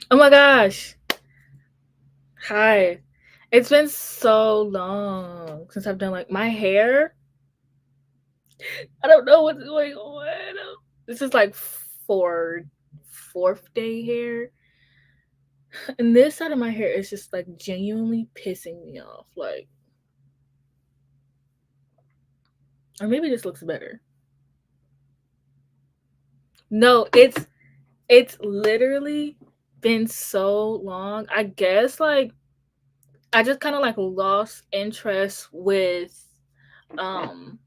Oh my gosh. Hi. It's been so long since I've done like my hair. I don't know what's going on. This is like fourth day hair. And this side of my hair is just like genuinely pissing me off. Like, or maybe this looks better. No, it's literally been so long. I guess like I just kind of like lost interest with um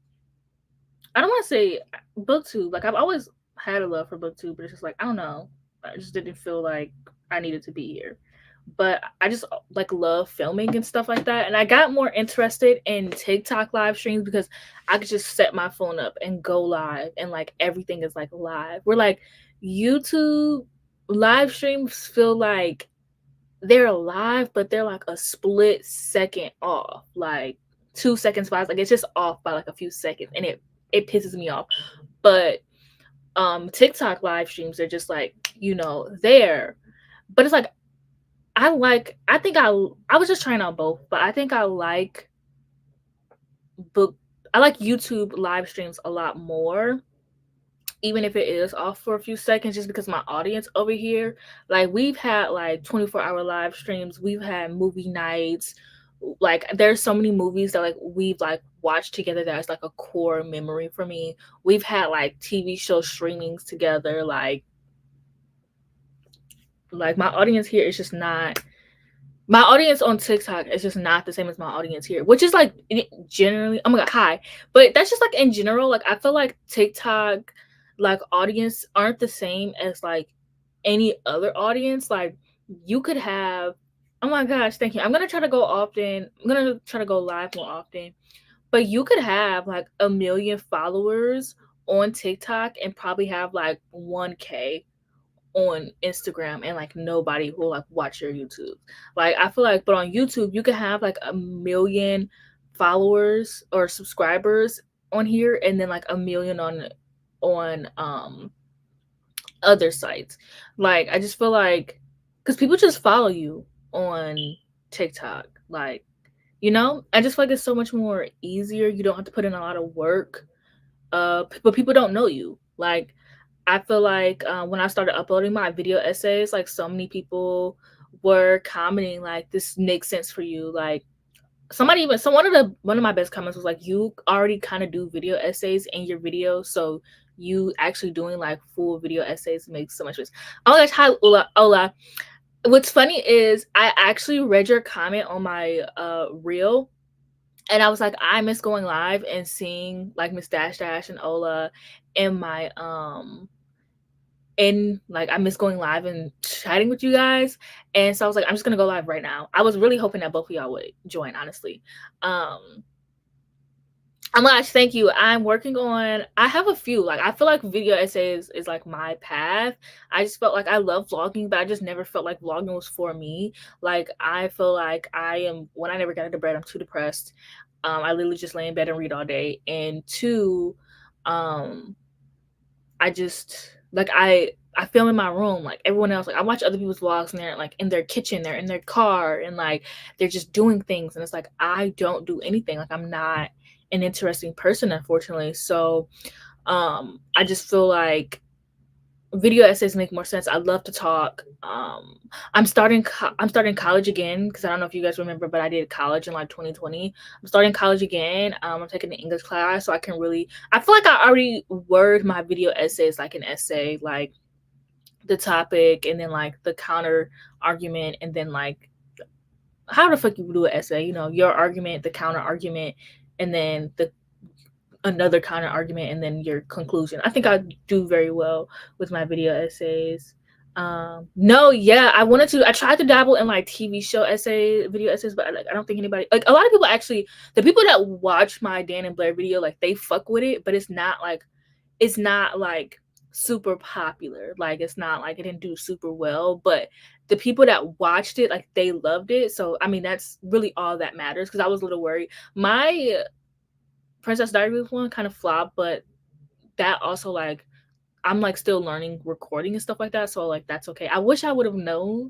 I don't want to say booktube. Like I've always had a love for booktube, but it's just like I don't know. I just didn't feel like I needed to be here. But I just like love filming and stuff like that. And I got more interested in TikTok live streams because I could just set my phone up and go live and like everything is like live. We're like YouTube live streams feel like they're live, but they're like a split second off. Like 2 seconds by like it's just off by like a few seconds and it pisses me off. But TikTok live streams are just like, there. But it's like I think I was just trying out both, but I think book I like YouTube live streams a lot more, even if it is off for a few seconds, just because my audience over here, like we've had like 24-hour live streams, we've had movie nights, like there's so many movies that like we've like watched together that's like a core memory for me. We've had like TV show streamings together, like my audience here is just not my audience on TikTok is just not the same as my audience here, which is like generally, oh my god, hi. But that's just like in general, like I feel like TikTok like audience aren't the same as like any other audience. Like you could have, oh my gosh, thank you. I'm gonna try to go often. I'm gonna try to go live more often. But you could have like a million followers on TikTok and probably have like 1K on Instagram and like nobody will like watch your YouTube. Like I feel like but on YouTube you can have like a million followers or subscribers on here and then like a million on other sites. Like I just feel like cuz people just follow you on TikTok. Like, I just feel like it's so much more easier. You don't have to put in a lot of work. But people don't know you. Like I feel like when I started uploading my video essays, like so many people were commenting like this makes sense for you. Like somebody even so one of my best comments was like you already kind of do video essays in your videos, so you actually doing like full video essays makes so much sense. Oh my gosh, hi Ola. What's funny is I actually read your comment on my reel and I was like, I miss going live and seeing like Miss Dash Dash and Ola in my and like I miss going live and chatting with you guys. And so I was like, I'm just gonna go live right now. I was really hoping that both of y'all would join, honestly. Um Amash, thank you. I'm working on I have a few. Like I feel like video essays is like my path. I just felt like I love vlogging, but I just never felt like vlogging was for me. Like I feel like I am when I never get into bed, I'm too depressed. I literally just lay in bed and read all day. And two, um I just like I film in my room like everyone else. Like I watch other people's vlogs and they're like in their kitchen, they're in their car, and like they're just doing things. And it's like I don't do anything. Like I'm not an interesting person, unfortunately. So I just feel like video essays make more sense. I love to talk. I'm starting college again because I don't know if you guys remember, but I did college in like 2020. I'm starting college again. I'm taking an English class, so I can really. I feel like I already word my video essays like an essay, like the topic, and then like the counter argument, and then like how the fuck you do an essay? You know, your argument, the counter argument, and then the another counter argument, and then your conclusion. I think I do very well with my video essays. No, yeah, I tried to dabble in like TV show video essays, but like I don't think anybody, like a lot of people actually, the people that watch my Dan and Blair video, like they fuck with it, but it's not like super popular. Like it's not like it didn't do super well, but the people that watched it, like they loved it. So I mean, that's really all that matters, because I was a little worried. My Princess Diaries one kind of flopped, but that also like I'm like still learning recording and stuff like that, so like that's okay. I wish I would have known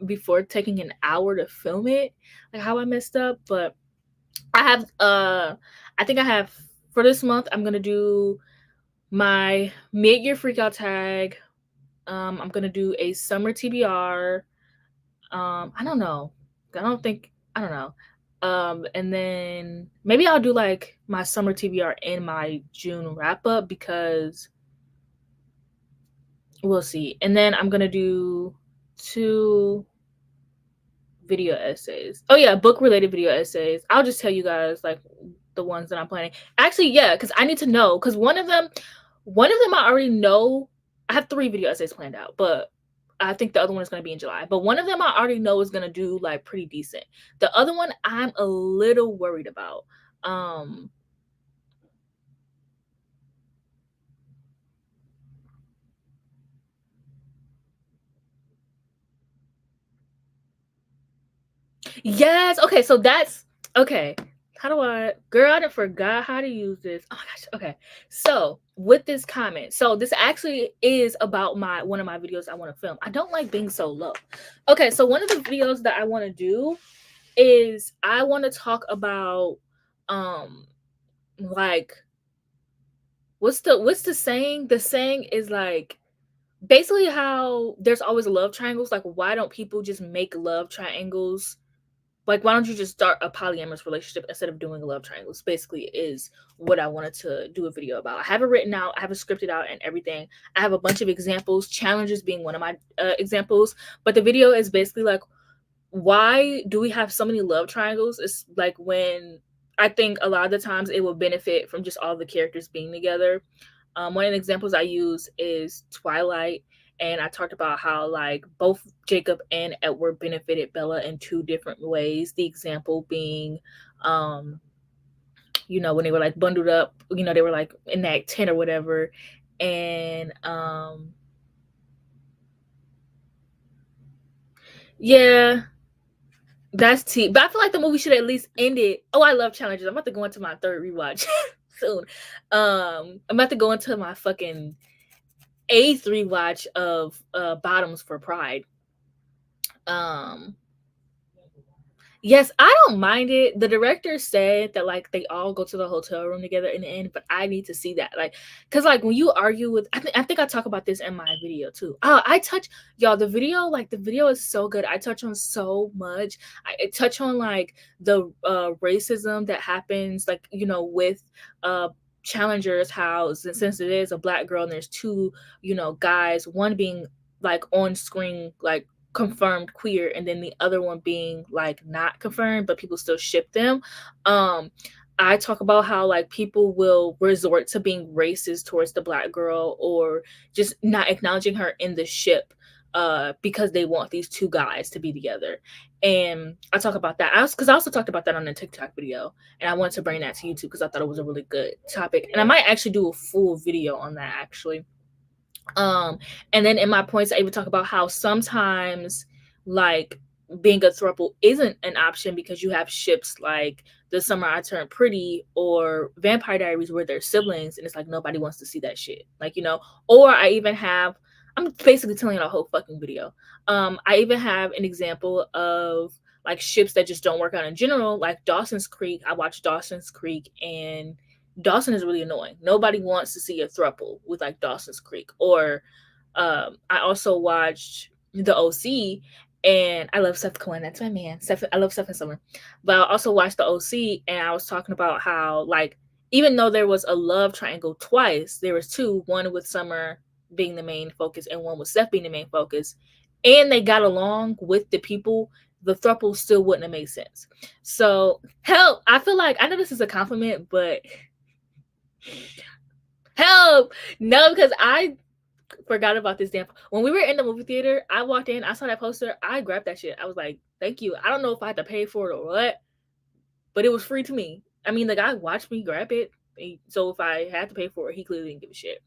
before taking an hour to film it, like how I messed up. But I think I have for this month I'm gonna do my mid-year freakout tag. I'm gonna do a summer TBR. I don't know. I don't know. And then maybe I'll do like my summer TBR and my June wrap up, because we'll see. And then I'm gonna do 2 video essays. Oh yeah, book related video essays. I'll just tell you guys like the ones that I'm planning. Actually, yeah, because I need to know, because one of them I already know. I have 3 video essays planned out, but I think the other one is going to be in July. But one of them I already know is going to do like pretty decent. The other one I'm a little worried about. Yes. Okay. So that's okay. How do girl, I done forgot how to use this. Oh my gosh. Okay. So with this comment, so this actually is about one of my videos I want to film. I don't like being so low. Okay. So one of the videos that I want to do is I want to talk about, like, what's the saying? The saying is like, basically how there's always love triangles. Like, why don't people just make love triangles? Like, why don't you just start a polyamorous relationship instead of doing a love triangles? Basically, is what I wanted to do a video about. I have it written out, I have it scripted out and everything. I have a bunch of examples, challenges being one of my examples. But the video is basically like, why do we have so many love triangles? It's like when I think a lot of the times it will benefit from just all the characters being together. One of the examples I use is Twilight, and I talked about how like both Jacob and Edward benefited Bella in 2 different ways. The example being, when they were like bundled up, they were like in that tent or whatever, and yeah, that's T. But I feel like the movie should at least end it. Oh, I love challenges. I'm about to go into my 3rd rewatch soon. I'm about to go into my fucking 8th rewatch of Bottoms for Pride. Yes, I don't mind it. The director said that like they all go to the hotel room together in the end, but I need to see that. Like, cause like when you argue with, I think I talk about this in my video too. I touch y'all, the video is so good. I touch on so much. I touch on like the racism that happens, like, with challengers, how since it is a Black girl and there's 2, guys, one being like on screen, like confirmed queer, and then the other one being like not confirmed, but people still ship them. I talk about how like people will resort to being racist towards the Black girl, or just not acknowledging her in the ship because they want these 2 guys to be together. And I talk about that. Because I also talked about that on a TikTok video, and I wanted to bring that to YouTube because I thought it was a really good topic, and I might actually do a full video on that actually. And then in my points I even talk about how sometimes like being a throuple isn't an option because you have ships like The Summer I Turned Pretty or Vampire Diaries where they're siblings, and it's like nobody wants to see that shit. Like, you know, or I even have, I'm basically telling you a whole fucking video. I even have an example of like ships that just don't work out in general, like Dawson's Creek. I watched Dawson's Creek, and Dawson is really annoying. Nobody wants to see a throuple with like Dawson's Creek. Or I also watched the OC, and I love Seth Cohen. That's my man. I love Seth and Summer. But I also watched the OC, and I was talking about how, like, even though there was a love triangle twice, there was two, one with Summer being the main focus and one with Seth being the main focus, and they got along with the people, the throuple still wouldn't have made sense. So, help! I feel like, I know this is a compliment, but help! No, because I forgot about this damn. When we were in the movie theater, I walked in, I saw that poster, I grabbed that shit. I was like, thank you. I don't know if I had to pay for it or what, but it was free to me. I mean, the guy watched me grab it, so if I had to pay for it, he clearly didn't give a shit.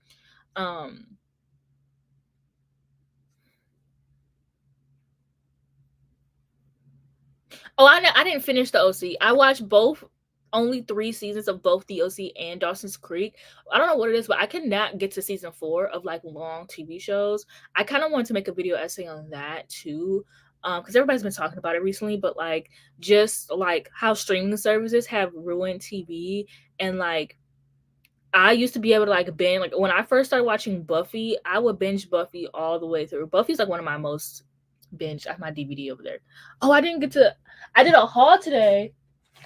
Oh, I didn't finish the OC. I watched only 3 seasons of both the OC and Dawson's Creek. I don't know what it is, but I cannot get to season 4 of like long TV shows. I kind of want to make a video essay on that too, because everybody's been talking about it recently. But like, just like how streaming services have ruined TV, and like, I used to be able to like binge. Like when I first started watching Buffy, I would binge Buffy all the way through. Buffy's like one of my most binge. I have my DVD over there. Oh, I did a haul today.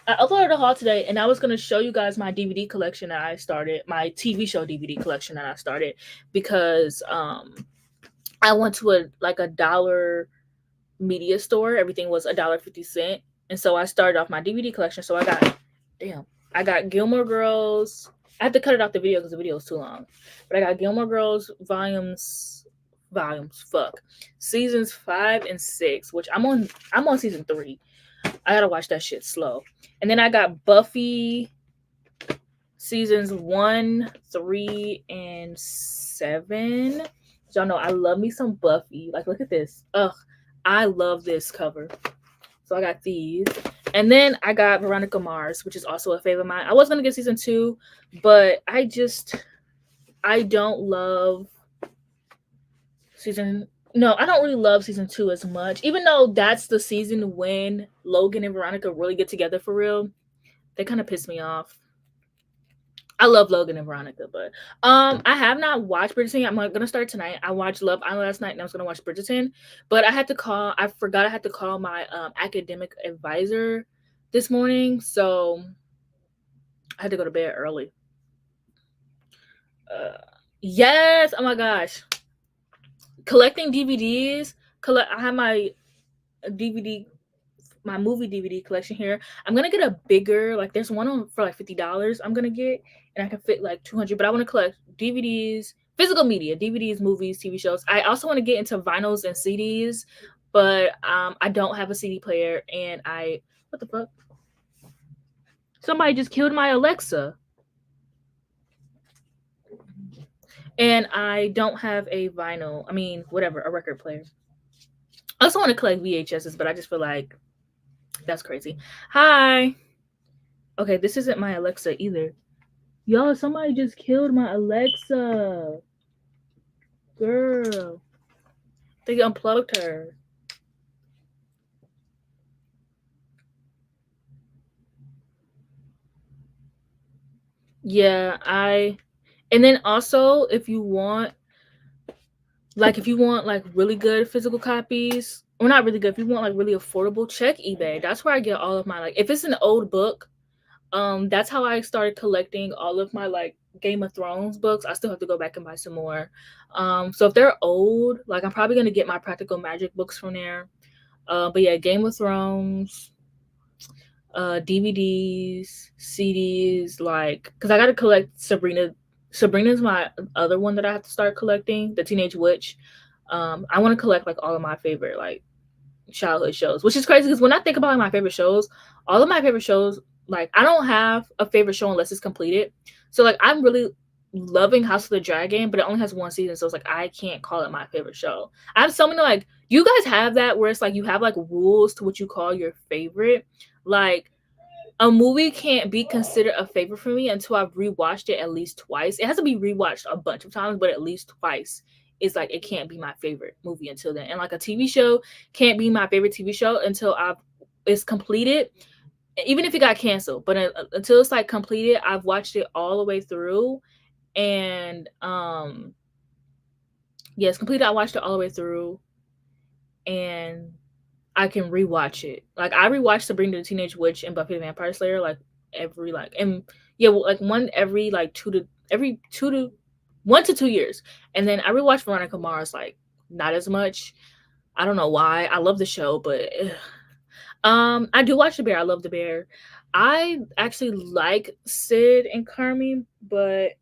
I uploaded a haul today, and I was going to show you guys my DVD collection that I started, my TV show DVD collection that I started, because I went to a dollar media store. Everything was $1.50, and so I started off my DVD collection. So I got Gilmore Girls. I had to cut it off the video because the video was too long, but I got Gilmore Girls seasons 5 and 6, which I'm on season 3. I gotta watch that shit slow. And then I got Buffy seasons 1, 3, and 7. Y'all know I love me some Buffy. Like, look at this. Ugh, I love this cover. So I got these. And then I got Veronica Mars, which is also a favorite of mine. I was gonna get season 2, but I don't love I don't really love season 2 as much, even though that's the season when Logan and Veronica really get together for real. They kind of piss me off. I love Logan and Veronica, but I have not watched Bridgerton. I'm gonna start tonight. I watched Love Island last night, and I was gonna watch Bridgerton, but I forgot I had to call my academic advisor this morning, so I had to go to bed early. Yes, oh my gosh. Collecting DVDs. I have my movie DVD collection here. I'm gonna get a bigger, like there's one for like $50 I'm gonna get, and I can fit like 200, but I want to collect DVDs, physical media, DVDs, movies, TV shows. I also want to get into vinyls and CDs, but I don't have a CD player, and what the fuck? Somebody just killed my Alexa. And I don't have a a record player. I also want to collect VHSs, but I just feel like that's crazy. Hi. Okay, this isn't my Alexa either. Y'all, somebody just killed my Alexa. Girl. They unplugged her. Yeah, and then also if you want like really good physical copies, or not really good, if you want like really affordable, check eBay. That's where I get all of my, like, if it's an old book, that's how I started collecting all of my like Game of Thrones books. I still have to go back and buy some more. So if they're old, like I'm probably gonna get my Practical Magic books from there. But yeah, Game of Thrones, DVDs, CDs, like, because I gotta collect Sabrina. Sabrina's my other one that I have to start collecting, the Teenage Witch. I want to collect like all of my favorite like childhood shows, which is crazy because when I think about like, my favorite shows, all of my favorite shows, like I don't have a favorite show unless it's completed. So like I'm really loving House of the Dragon, but it only has one season, so it's like I can't call it my favorite show. I have so many like you guys have that where it's like you have like rules to what you call your favorite. Like a movie can't be considered a favorite for me until I've rewatched it at least twice. It has to be rewatched a bunch of times, but at least twice is like it can't be my favorite movie until then. And like a TV show can't be my favorite TV show until it's completed, even if it got canceled. But until it's like completed, I've watched it all the way through, and yes, completed. I watched it all the way through, and I can rewatch it. Like I rewatched Sabrina the Teenage Witch and Buffy the Vampire Slayer like every like and yeah, well, like one every like 1 to 2 years. And then I rewatched Veronica Mars like not as much. I don't know why. I love the show, but I do watch The Bear. I love The Bear. I actually like Sid and Carmi, but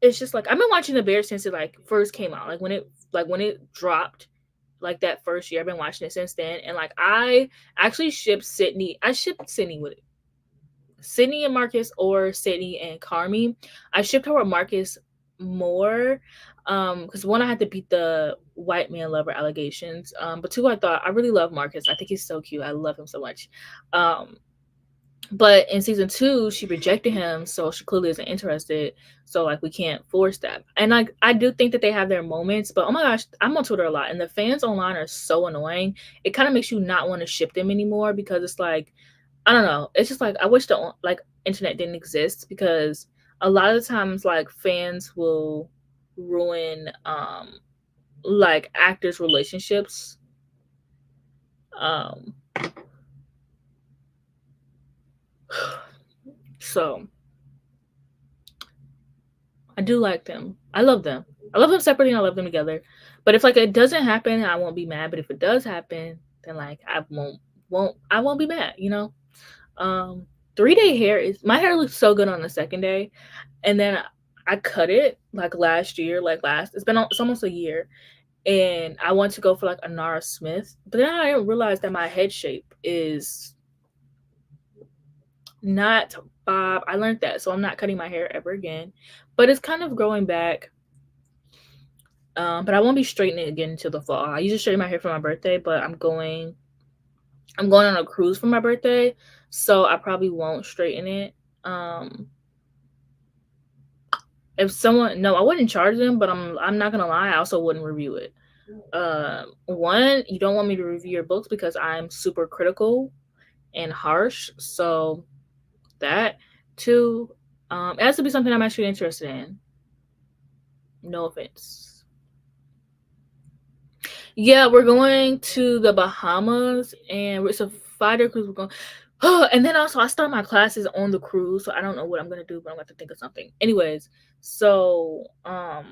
it's just like I've been watching The Bear since it like first came out. Like when it dropped like that first year. I've been watching it since then, and like I actually shipped Sydney. I shipped Sydney with Sydney and Marcus, or Sydney and Carmi. I shipped her with Marcus more, because one, I had to beat the white man lover allegations, but two, I thought I really love Marcus. I think he's so cute. I love him so much. But in season 2, she rejected him, so she clearly isn't interested. So like we can't force that. And like I do think that they have their moments, but oh my gosh, I'm on Twitter a lot, and the fans online are so annoying. It kind of makes you not want to ship them anymore, because it's like I don't know. It's just like I wish the like internet didn't exist, because a lot of times like fans will ruin like actors' relationships. So I do like them. I love them. I love them separately and I love them together. But if like it doesn't happen, I won't be mad. But if it does happen, then like I won't be mad, you know? 3-day hair is my hair looks so good on the second day. And then I cut it like last year, it's almost a year. And I want to go for like a Nara Smith. But then I didn't realize that my head shape is not bob. I learned that, so I'm not cutting my hair ever again. But it's kind of growing back. But I won't be straightening it again until the fall. I usually straighten my hair for my birthday, but I'm going on a cruise for my birthday, so I probably won't straighten it. If someone, no, I wouldn't charge them, but I'm not gonna lie, I also wouldn't review it. One, you don't want me to review your books because I'm super critical and harsh, so that. Two, it has to be something I'm actually interested in. No offense. Yeah, we're going to the Bahamas, and it's a 5-day cruise. We're going, and then also I start my classes on the cruise, so I don't know what I'm gonna do, but I'm gonna have to think of something. Anyways, so what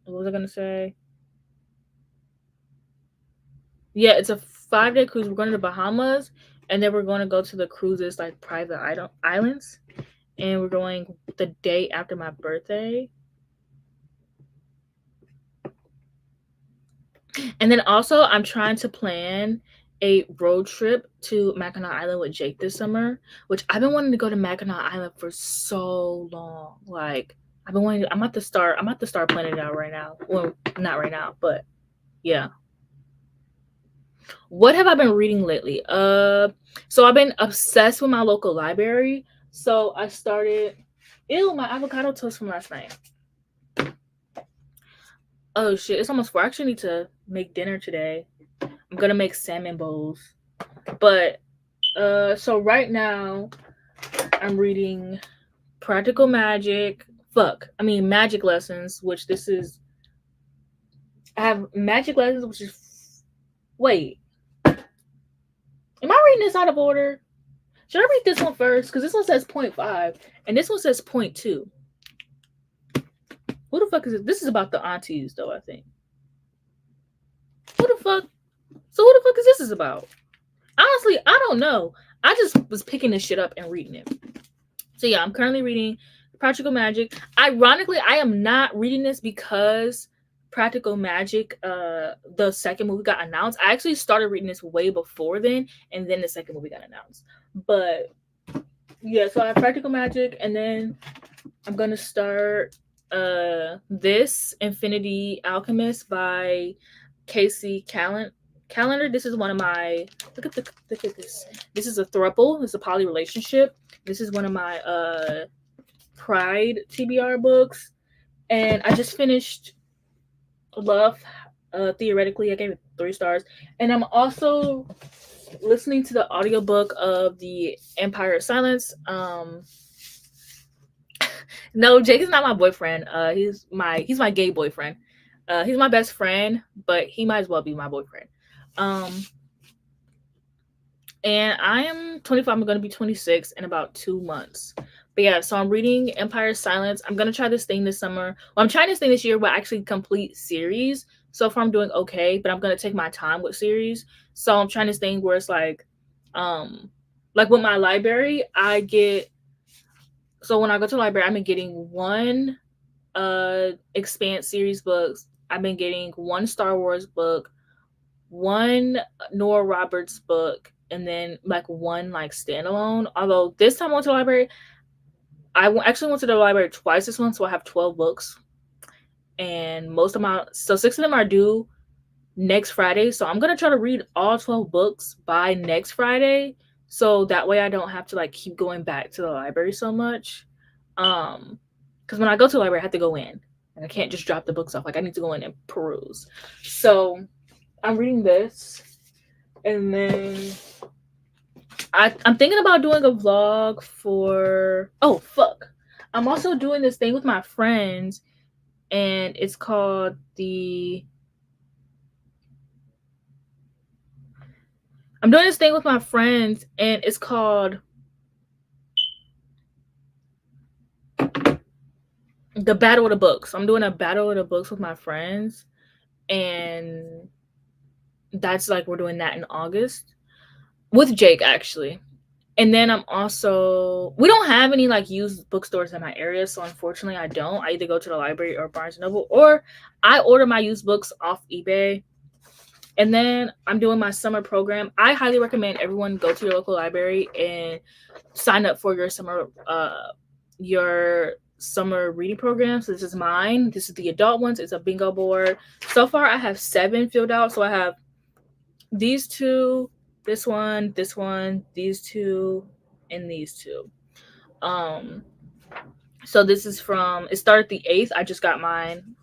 was I gonna say? Yeah, it's a 5-day cruise. We're going to the Bahamas, and then we're going to go to the cruises like private islands, and we're going the day after my birthday. And then also, I'm trying to plan a road trip to Mackinac Island with Jake this summer, which I've been wanting to go to Mackinac Island for so long. Like I've been wanting. I'm about to start planning it out right now. Well, not right now, but yeah. What have I been reading lately? So I've been obsessed with my local library. So I started. Ew, my avocado toast from last night. Oh shit, it's almost 4. I actually need to make dinner today. I'm gonna make salmon bowls. But so right now I'm reading Practical Magic. Magic Lessons, which this is. I have Magic Lessons, which is. Wait. Am I reading this out of order? Should I read this one first? Because this one says 0.5 and this one says 0.2. Who the fuck is it? This is about the aunties, though, I think. Who the fuck? So who the fuck is this about? Honestly, I don't know. I just was picking this shit up and reading it. So yeah, I'm currently reading Practical Magic. Ironically, I am not reading this because Practical Magic, the second movie got announced. I actually started reading this way before then, and then the second movie got announced. But yeah, so I have Practical Magic, and then I'm gonna start this Infinity Alchemist by Casey Calendar. This is one of my look at this. This is a throuple. It's a poly relationship. This is one of my Pride TBR books, and I just finished Love. Theoretically, I gave it 3 stars, and I'm also listening to the audiobook of the Empire of Silence. No, Jake is not my boyfriend. He's my gay boyfriend. He's my best friend, but he might as well be my boyfriend. Um, and I am 25. I'm gonna be 26 in about 2 months. But yeah, so I'm reading Empire of Silence. I'm gonna try this thing this summer. Well, I'm trying this thing this year, but actually complete series. So far, I'm doing okay, but I'm gonna take my time with series. So I'm trying this thing where it's like with my library, I get. So when I go to the library, I've been getting one Expanse series books. I've been getting one Star Wars book, one Nora Roberts book, and then like one like standalone. Although this time I went to the library, actually went to the library twice this month, so I have 12 books, and so 6 of them are due next Friday. So I'm gonna try to read all 12 books by next Friday, so that way I don't have to like keep going back to the library so much. Because when I go to the library, I have to go in, and I can't just drop the books off. Like I need to go in and peruse. So I'm reading this, and then I'm thinking about doing a vlog for. Oh fuck! I'm also doing this thing with my friends, and it's called the. I'm doing this thing with my friends, and it's called the Battle of the Books. I'm doing a Battle of the Books with my friends, and that's like we're doing that in August with Jake actually. And then we don't have any like used bookstores in my area, so unfortunately I don't. I either go to the library or Barnes and Noble, or I order my used books off eBay. And then I'm doing my summer program. I highly recommend everyone go to your local library and sign up for your summer reading program. So this is mine. This is the adult ones. It's a bingo board. So far I have 7 filled out. So I have these 2, this one, these 2, and these 2. So this is it started the 8th. I just got mine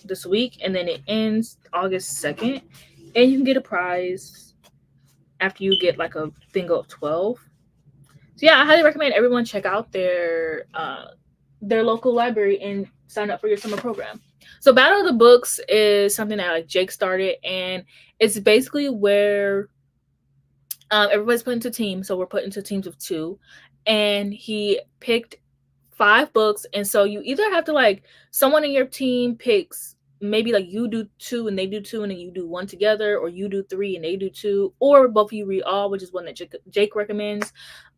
this week, and then it ends August 2nd. And you can get a prize after you get like a bingo of 12. So yeah, I highly recommend everyone check out their local library and sign up for your summer program. So Battle of the Books is something that like Jake started, and it's basically where everybody's put into teams. So we're put into teams of 2, and he picked 5 books, and so you either have to like someone in your team picks, maybe like you do 2 and they do 2, and then you do 1 together, or you do 3 and they do 2, or both of you read all, which is one that Jake recommends.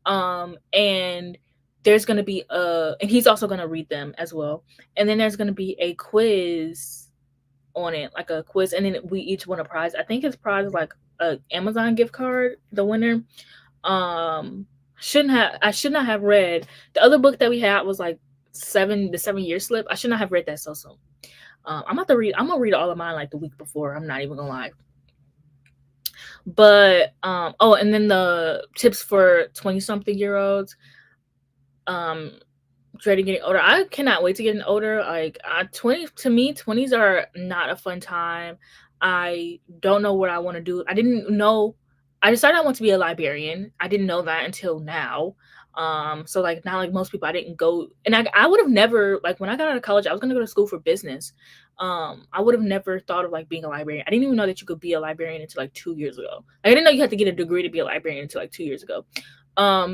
And there's going to be and he's also going to read them as well. And then there's going to be a quiz on it, like a quiz, and then we each win a prize. I think his prize is like a Amazon gift card, the winner. I should not have read the other book that we had was like the 7-year slip. I should not have read that so soon. I'm gonna read all of mine like the week before. I'm not even gonna lie. But and then the tips for 20-something-year-olds. Dreading getting older. I cannot wait to get older. Like 20s are not a fun time. I don't know what I want to do. I decided I want to be a librarian. I didn't know that until now. So like not like most people, I didn't go, and I would have never, like when I got out of college, I was gonna go to school for business. I would have never thought of like being a librarian. I didn't even know that you could be a librarian until like 2 years ago. I didn't know you had to get a degree to be a librarian until like 2 years ago.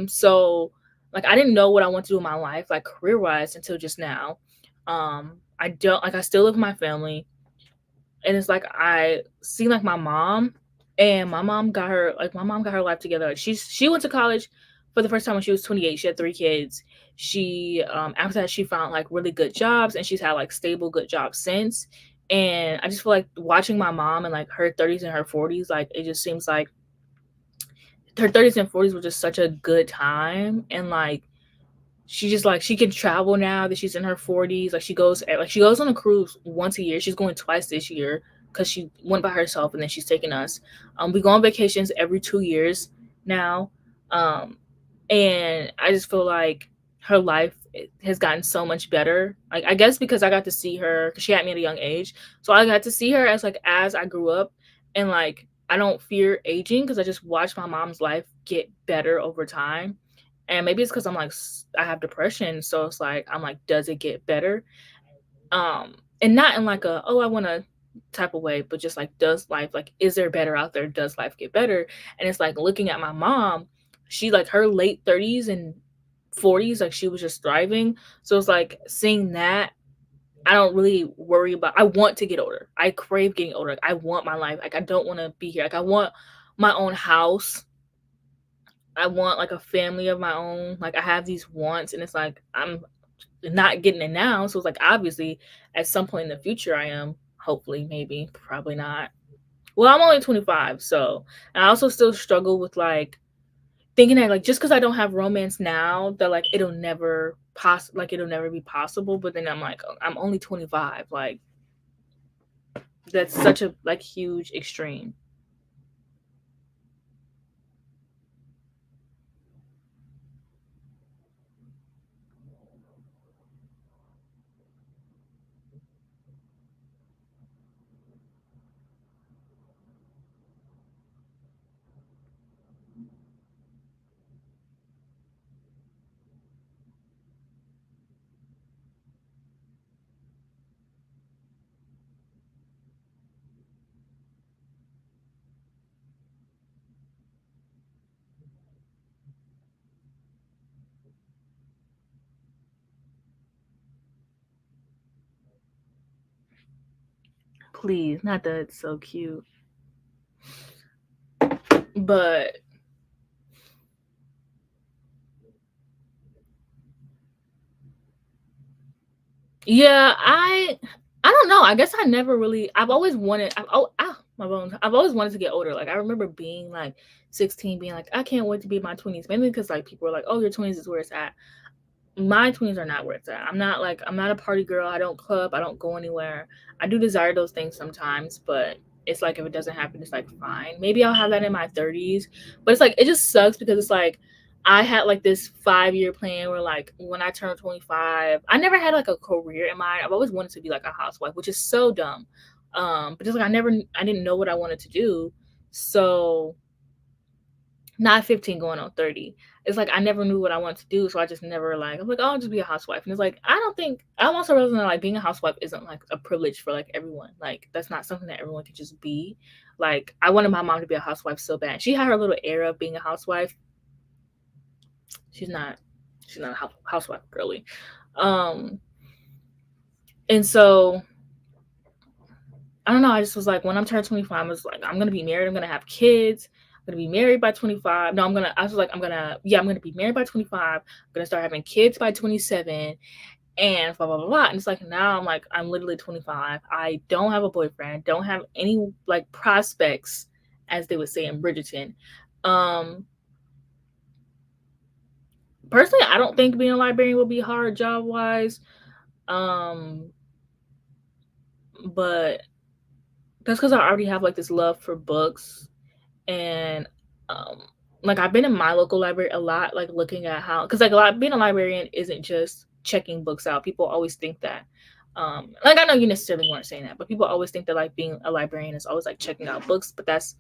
So like I didn't know what I want to do in my life, like career wise, until just now. I still live with my family, and it's like I see like my mom, and my mom got her life together. Like she went to college for the first time when she was 28. She had 3 kids. She after that she found like really good jobs, and she's had like stable good jobs since. And I just feel like watching my mom in like her 30s and her 40s, like it just seems like her 30s and 40s were just such a good time. And like she just like she can travel now that she's in her 40s. Like she goes on a cruise once a year. She's going twice this year because she went by herself and then she's taking us. We go on vacations every 2 years now. Um, and I just feel like her life has gotten so much better. Like I guess because I got to see her because she had me at a young age, so I got to see her as I grew up, and like I don't fear aging because I just watched my mom's life get better over time. And maybe it's because I'm like I have depression, so it's like I'm like, does it get better? And not in like a oh I want to type of way, but just like does life like is there better out there? Does life get better? And it's like looking at my mom, she like her late 30s and 40s, like she was just thriving. So it's like seeing that I don't really worry about. I want to get older. I crave getting older. Like, I want my life. Like I don't want to be here. Like I want my own house. I want like a family of my own. Like I have these wants, and it's like I'm not getting it now. So it's like obviously at some point in the future I am. Hopefully, maybe, probably not. Well, I'm only 25, so and I also still struggle with like thinking that like just because I don't have romance now that like it'll never be possible. But then I'm like I'm only 25. Like that's such a like huge extreme. Please, not that it's so cute, but yeah, I don't know. I guess I never really. I've always wanted. My bones. I've always wanted to get older. Like I remember being like 16, being like I can't wait to be in my 20s. Mainly because like people were like, oh, your 20s is where it's at. My 20s are not where it's at. I'm not a party girl. I don't club. I don't go anywhere. I do desire those things sometimes, but it's like if it doesn't happen, it's like fine. Maybe I'll have that in my 30s. But it's like it just sucks because it's like I had like this 5-year plan where like when I turned 25, I never had like a career in mind. I've always wanted to be like a housewife, which is so dumb. But just like I didn't know what I wanted to do. So not 15 going on 30. It's like I never knew what I wanted to do, so I just never like I'm like, oh, I'll just be a housewife. And it's like I don't think I'm also realizing that like being a housewife isn't like a privilege for like everyone. Like that's not something that everyone can just be. Like I wanted my mom to be a housewife so bad. She had her little era of being a housewife. She's not a housewife girly. Um and so I don't know. I just was like, when I'm turning 25, I was like, I'm gonna be married. I'm gonna have kids. I'm gonna be married by 25. No, I'm gonna. I was like, I'm gonna be married by 25. I'm gonna start having kids by 27, and blah blah blah blah. And it's like now I'm like, I'm literally 25. I don't have a boyfriend. Don't have any like prospects, as they would say in Bridgerton. Um, Personally, I don't think being a librarian would be hard job wise. Um, but that's because I already have like this love for books and um like I've been in my local library a lot, like looking at how because like a lot being a librarian isn't just checking books out. People always think that like I know you necessarily weren't saying that, but people always think that like being a librarian is always like checking out books, but that's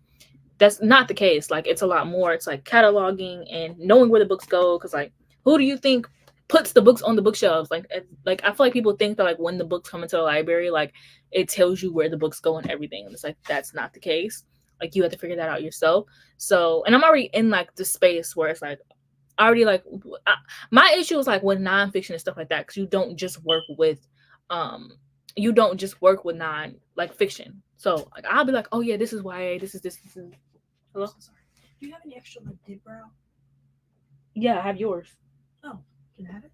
not the case. Like it's a lot more. It's like cataloging and knowing where the books go. Because like, who do you think puts the books on the bookshelves? Like I feel like people think that like when the books come into the library, like it tells you where the books go and everything. And it's like that's not the case. Like you have to figure that out yourself. So, and I'm already in like the space where it's like already like my issue is like with nonfiction and stuff like that because um you don't just work with non like fiction. So like I'll be like, oh yeah, this is YA, this is hello? So sorry. Do you have any extra like dip brow? Yeah, I have yours. Oh, can I have it?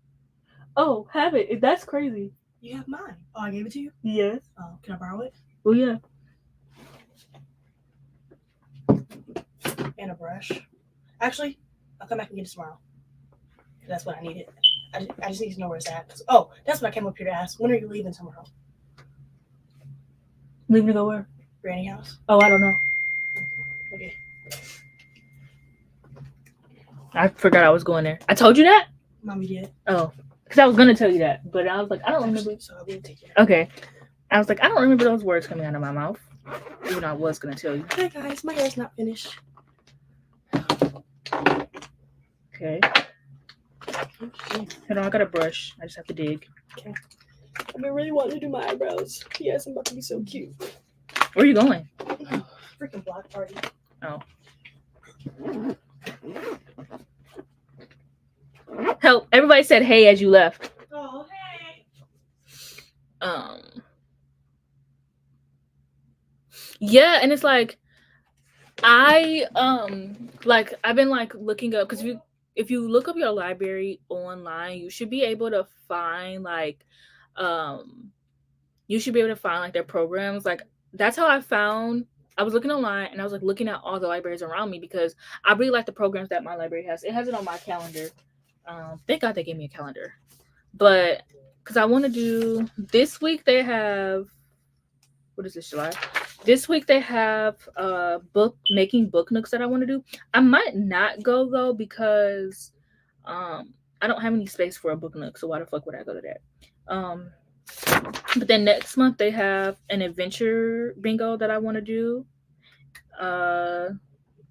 Oh, have it. That's crazy. You have mine. Oh, I gave it to you? Yes. Oh, can I borrow it? Oh yeah. And a brush. Actually, I'll come back and get it tomorrow. That's what I needed. I just need to know where it's at. Oh, that's what I came up here to ask. When are you leaving tomorrow? Leaving to go where? Granny house. Oh, I don't know. Okay. I forgot I was going there. I told you that? Mommy did. Oh, because I was gonna tell you that, but I was like, I don't remember. So I will take care. Okay, I was like, I don't remember those words coming out of my mouth. Even though I was gonna tell you. Hi guys, my hair's not finished. Okay. Hold on, I got a brush. I just have to dig. Okay. I've been really wanting to do my eyebrows. Yes, I'm about to be so cute. Where are you going? Freaking block party. Oh. Help! Everybody said hey as you left. Oh hey. Yeah, and it's like I've been like looking up, because if you look up your library online, you should be able to find like their programs. Like that's how I was looking online, and I was like looking at all the libraries around me, because I really like the programs that my library has. It has it on my calendar. Thank God they gave me a calendar. But because I want to do this week, they have, what is this, July? This week they have book nooks that I want to do. I might not go though, because I don't have any space for a book nook, so why the fuck would I go to that? But then next month they have an adventure bingo that I want to do.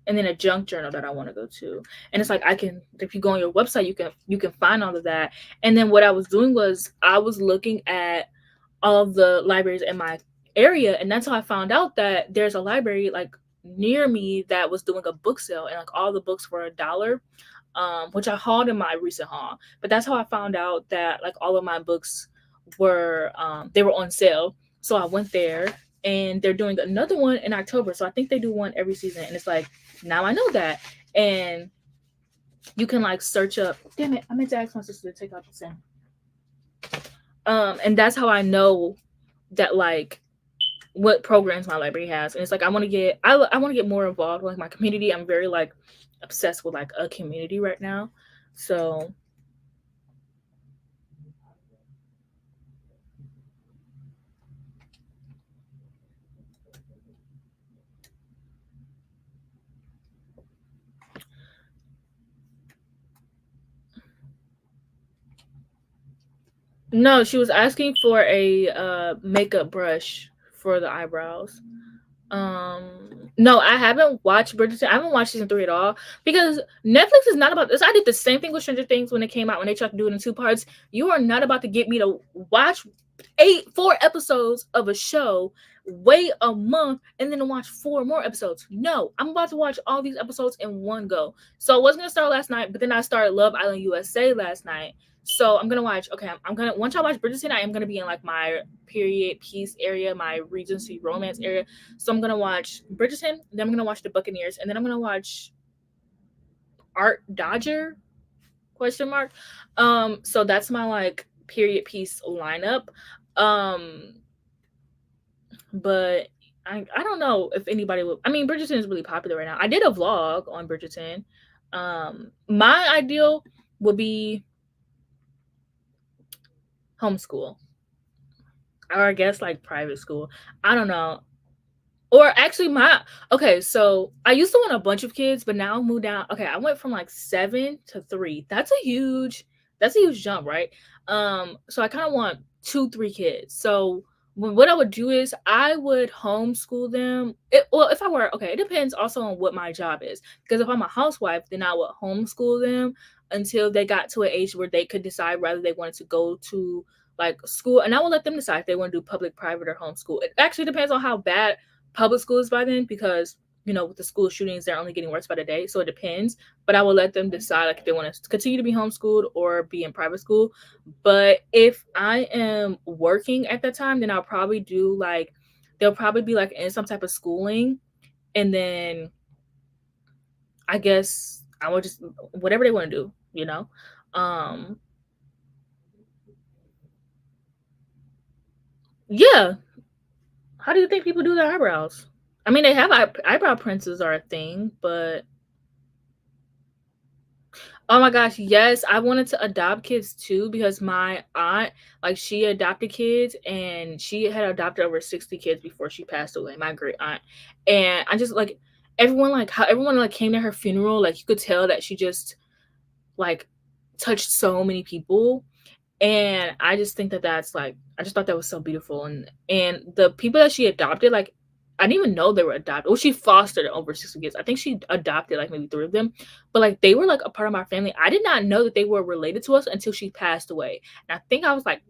And then a junk journal that I want to go to. And it's like, if you go on your website, you can find all of that. And then what I was doing was I was looking at all of the libraries in my area, and that's how I found out that there's a library like near me that was doing a book sale, and like all the books were $1, which I hauled in my recent haul. But that's how I found out that like all of my books were they were on sale. So I went there, and they're doing another one in October. So I think they do one every season, and it's like, now I know that. And you can like search up, damn it, I meant to ask my sister to take out the sim. And that's how I know that like what programs my library has. And it's like I want to get more involved with like my community. I'm very like obsessed with like a community right now. So no, she was asking for a makeup brush for the eyebrows. No, I haven't watched Bridgerton. I haven't watched season 3 at all, because Netflix is not about this. I did the same thing with Stranger Things when it came out, when they tried to do it in 2 parts. You are not about to get me to watch 4 episodes of a show, wait a month, and then watch 4 more episodes. No, I'm about to watch all these episodes in one go. So I was gonna start last night, but then I started Love Island USA last night. So I'm gonna watch. Okay, I'm gonna, once I watch Bridgerton, I am gonna be in like my period piece area, my Regency romance area. So I'm gonna watch Bridgerton, then I'm gonna watch The Buccaneers, and then I'm gonna watch Art Dodger ? So that's my like period piece lineup. But I don't know if anybody would. I mean, Bridgerton is really popular right now. I did a vlog on Bridgerton. My ideal would be homeschool, or I guess like private school. I don't know. Or actually, so I used to want a bunch of kids, but now I moved down. Okay, I went from like 7 to 3. That's a huge jump, right? So I kind of want 2-3 kids. So what I would do is I would homeschool them. If I were, okay, it depends also on what my job is. Because if I'm a housewife, then I would homeschool them until they got to an age where they could decide whether they wanted to go to like school, and I would let them decide if they want to do public, private, or homeschool. It actually depends on how bad public school is by then, because with the school shootings, they're only getting worse by the day, so it depends. But I will let them decide like if they want to continue to be homeschooled or be in private school. But if I am working at that time, then I'll probably do like, they'll probably be like in some type of schooling, and then I guess I will just, whatever they want to do, yeah. How do you think people do their eyebrows? I mean, they have eyebrow pencils are a thing, but Oh my gosh, yes. I wanted to adopt kids too because my aunt, like, she adopted kids and she had adopted over 60 kids before she passed away, my great aunt. And I just like everyone, like how everyone like came to her funeral, like you could tell that she just like touched so many people. And I just think that that's like I just thought that was so beautiful. And the people that she adopted, like I didn't even know they were adopted. Well, she fostered over 60 kids. I think she adopted like maybe three of them, but like they were like a part of my family. I did not know that they were related to us until she passed away. And I think I was like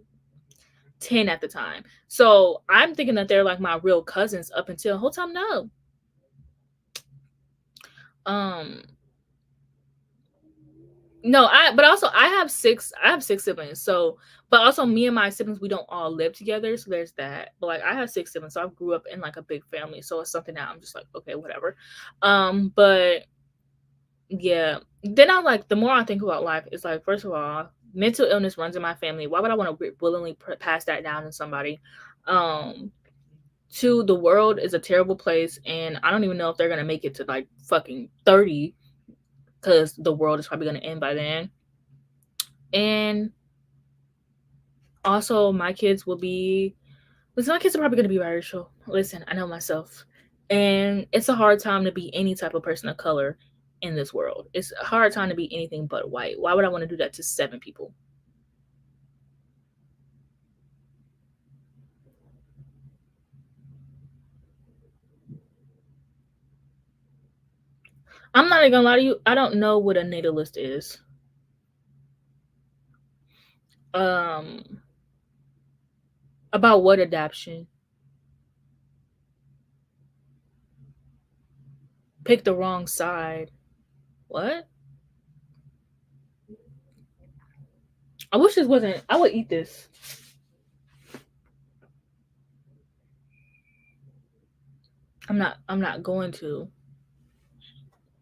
10 at the time. So I'm thinking that they're like my real cousins up until whole time no. Um No, but also I have six siblings. So but also me and my siblings, we don't all live together. So there's that. But like I have six siblings. So I grew up in like a big family. So it's something that I'm just like, okay, whatever. But yeah. Then I'm like, the more I think about life, it's like, first of all, mental illness runs in my family. Why would I want to willingly pass that down to somebody? Um, Two, the world is a terrible place, and I don't even know if they're gonna make it to like fucking 30, because the world is probably gonna end by then. And also, my kids will be. Listen, my kids are probably going to be biracial. Listen, I know myself. And it's a hard time to be any type of person of color in this world. It's a hard time to be anything but white. Why would I want to do that to seven people? I'm not even gonna lie to you. I don't know what a natalist is. Um, about what adoption? Pick the wrong side. What? I wish this wasn't. I would eat this. I'm not going to.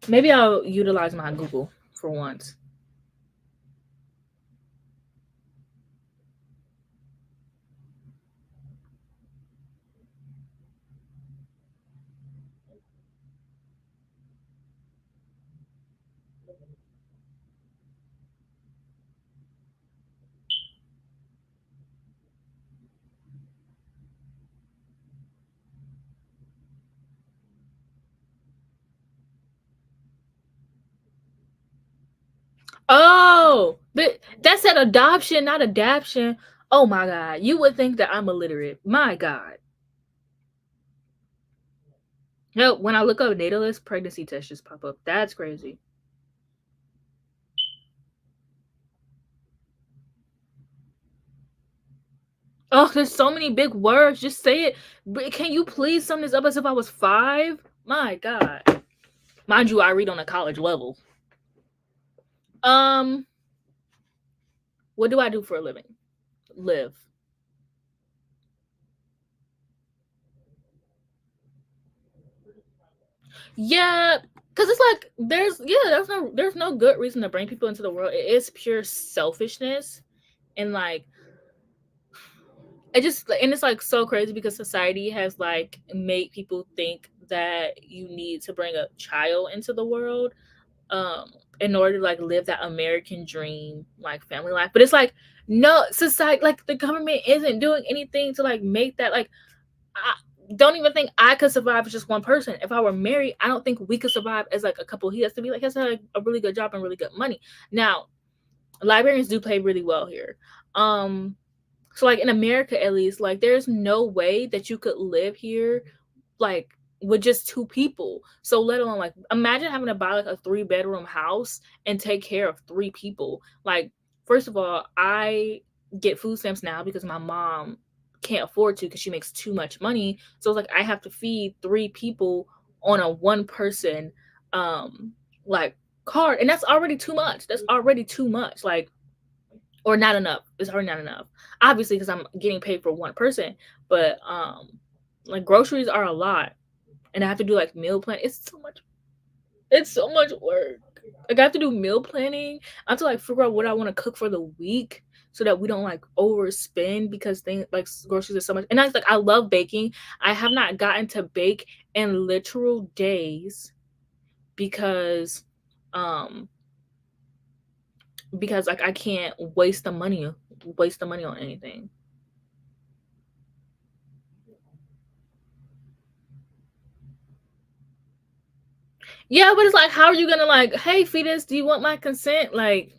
Maybe I'll utilize my Google for once. Oh, that said adoption, not adaption. Oh my God. You would think that I'm illiterate. My God. No, when I look up natalist, pregnancy tests just pop up. That's crazy. Oh, there's so many big words. Just say it. Can you please sum this up as if I was 5? My God. Mind you, I read on a college level. Um, what do I do for a living? Live. Yeah, because it's like there's no good reason to bring people into the world. It is pure selfishness. And like it's like so crazy because society has like made people think that you need to bring a child into the world um in order to like live that American dream like family life. But it's like no, society, like the government isn't doing anything to like make that like I don't even think I could survive as just one person. If I were married, I don't think we could survive as like a couple. He has to be like, he has to have a really good job and really good money. Now, librarians do play really well here. Um, so like in America at least, like there's no way that you could live here like with just two people. So let alone like imagine having to buy like a 3-bedroom house and take care of three people. Like first of all, I get food stamps now because my mom can't afford to because she makes too much money. So it's like I have to feed three people on a one person like card, and that's already too much. That's already too much. Like or not enough. It's already not enough. Obviously, because I'm getting paid for one person, but like groceries are a lot, and I have to do like meal plan. It's so much. It's so much work. Like I have to do meal planning. I have to like figure out what I want to cook for the week so that we don't like overspend because things like groceries are so much. And I like I love baking. I have not gotten to bake in literal days because um because like I can't waste the money on anything. Yeah, but it's like, how are you gonna like, hey fetus, do you want my consent? Like,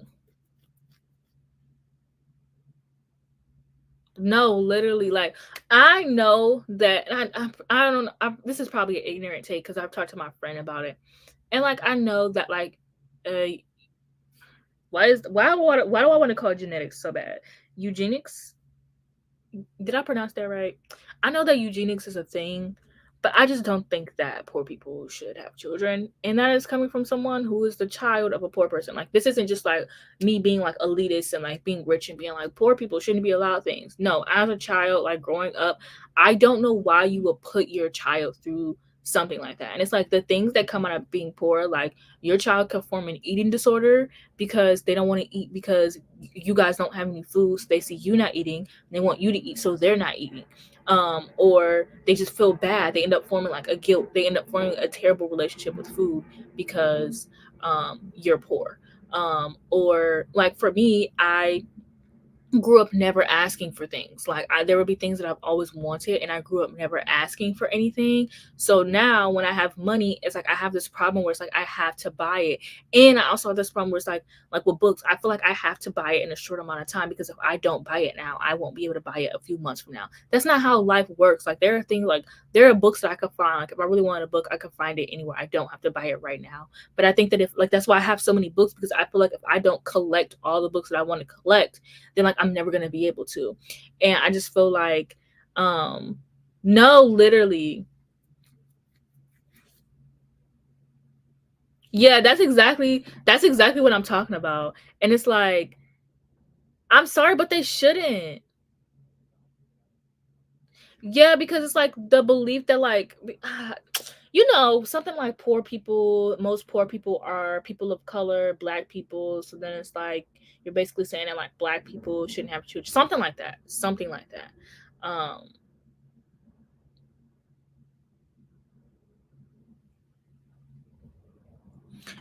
no, literally, like I know that I don't know. This is probably an ignorant take because I've talked to my friend about it, and like I know that like, uh, why do I want to call genetics so bad? Eugenics? Did I pronounce that right? I know that eugenics is a thing, but I just don't think that poor people should have children. And that is coming from someone who is the child of a poor person. Like, this isn't just like me being like elitist and like being rich and being like poor people shouldn't be allowed things. No, as a child, like growing up, I don't know why you would put your child through something like that. And it's like the things that come out of being poor, like your child can form an eating disorder because they don't want to eat because you guys don't have any food. So they see you not eating, they want you to eat, so they're not eating. Or they just feel bad. They end up forming like a guilt. They end up forming a terrible relationship with food because you're poor. Or like for me, I grew up never asking for things. Like there would be things that I've always wanted, and I grew up never asking for anything. So now when I have money, it's like I have this problem where it's like I have to buy it, and I also have this problem where it's like with books, I feel like I have to buy it in a short amount of time because if I don't buy it now, I won't be able to buy it a few months from now. That's not how life works. Like there are things like there are books that I could find. Like if I really wanted a book, I could find it anywhere. I don't have to buy it right now. But I think that if like that's why I have so many books because I feel like if I don't collect all the books that I want to collect, then like I'm never gonna be able to. And I just feel like no, literally. Yeah, that's exactly what I'm talking about. And it's like, I'm sorry, but they shouldn't. Yeah, because it's like the belief that like something like poor people, most poor people are people of color, black people. So then it's like you're basically saying that like black people shouldn't have children, something like that, something like that.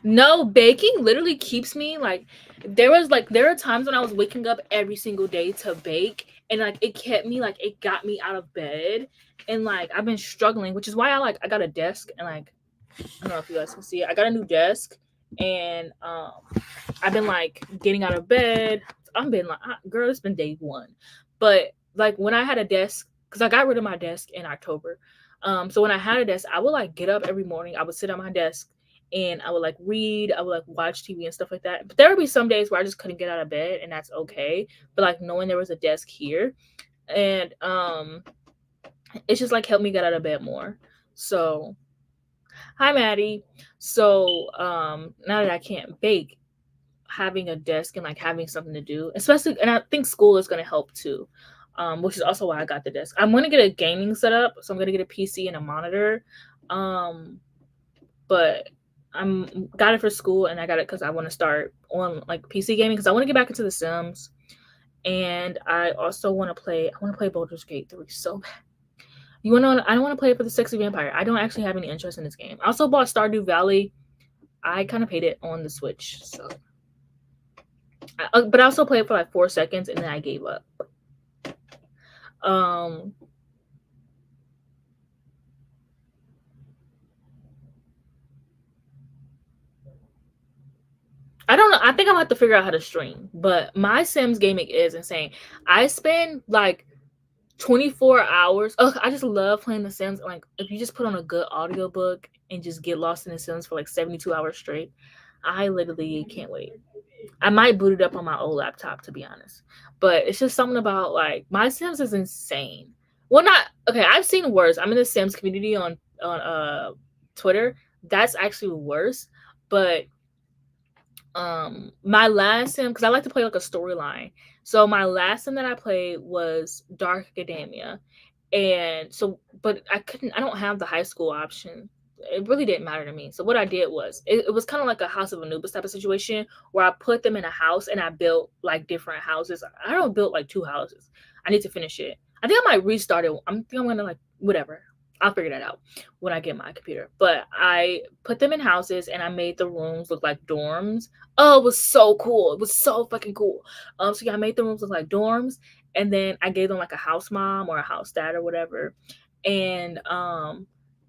No, baking literally keeps me like there are times when I was waking up every single day to bake, and like it kept me like it got me out of bed, and like I've been struggling, which is why I got a desk, and like I don't know if you guys can see it. I got a new desk, and I've been like getting out of bed. I've been like, girl, it's been day one. But like when I had a desk, because I got rid of my desk in October. So when I had a desk, I would like get up every morning. I would sit at my desk and I would like read. I would like watch TV and stuff like that. But there would be some days where I just couldn't get out of bed, and that's okay. But like knowing there was a desk here, and it's just like helped me get out of bed more. So hi, Maddie. So now that I can't bake, having a desk and like having something to do, especially, and I think school is going to help too, which is also why I got the desk. I'm going to get a gaming setup, so I'm going to get a PC and a monitor, but I'm got it for school, and I got it because I want to start on like PC gaming because I want to get back into The Sims, and I also want to play. I want to play Baldur's Gate 3 so bad. You want to? I don't want to play it for the sexy vampire. I don't actually have any interest in this game. I also bought Stardew Valley. I kind of paid it on the Switch, so but I also played for like 4 seconds and then I gave up. Um, I don't know. I think I'm gonna have to figure out how to stream. But my Sims gaming is insane. I spend like 24 hours. Oh, I just love playing The Sims. Like if you just put on a good audiobook and just get lost in The Sims for like 72 hours straight, I literally can't wait. I might boot it up on my old laptop to be honest. But it's just something about like my Sims is insane. Well, not okay. I've seen worse. I'm in the Sims community on Twitter. That's actually worse. But my last sim, because I like to play like a storyline. So my last sim that I played was Dark Academia, and so but I don't have the high school option. It really didn't matter to me. So what I did was it was kind of like a House of Anubis type of situation where I put them in a house and I built like different houses. I don't build like two houses. I need to finish it. I think I might restart it. I think I'm gonna like whatever. I'll figure that out when I get my computer. But I put them in houses and I made the rooms look like dorms. Oh, it was so cool. It was so fucking cool. So yeah, I made the rooms look like dorms, and then I gave them like a house mom or a house dad or whatever. And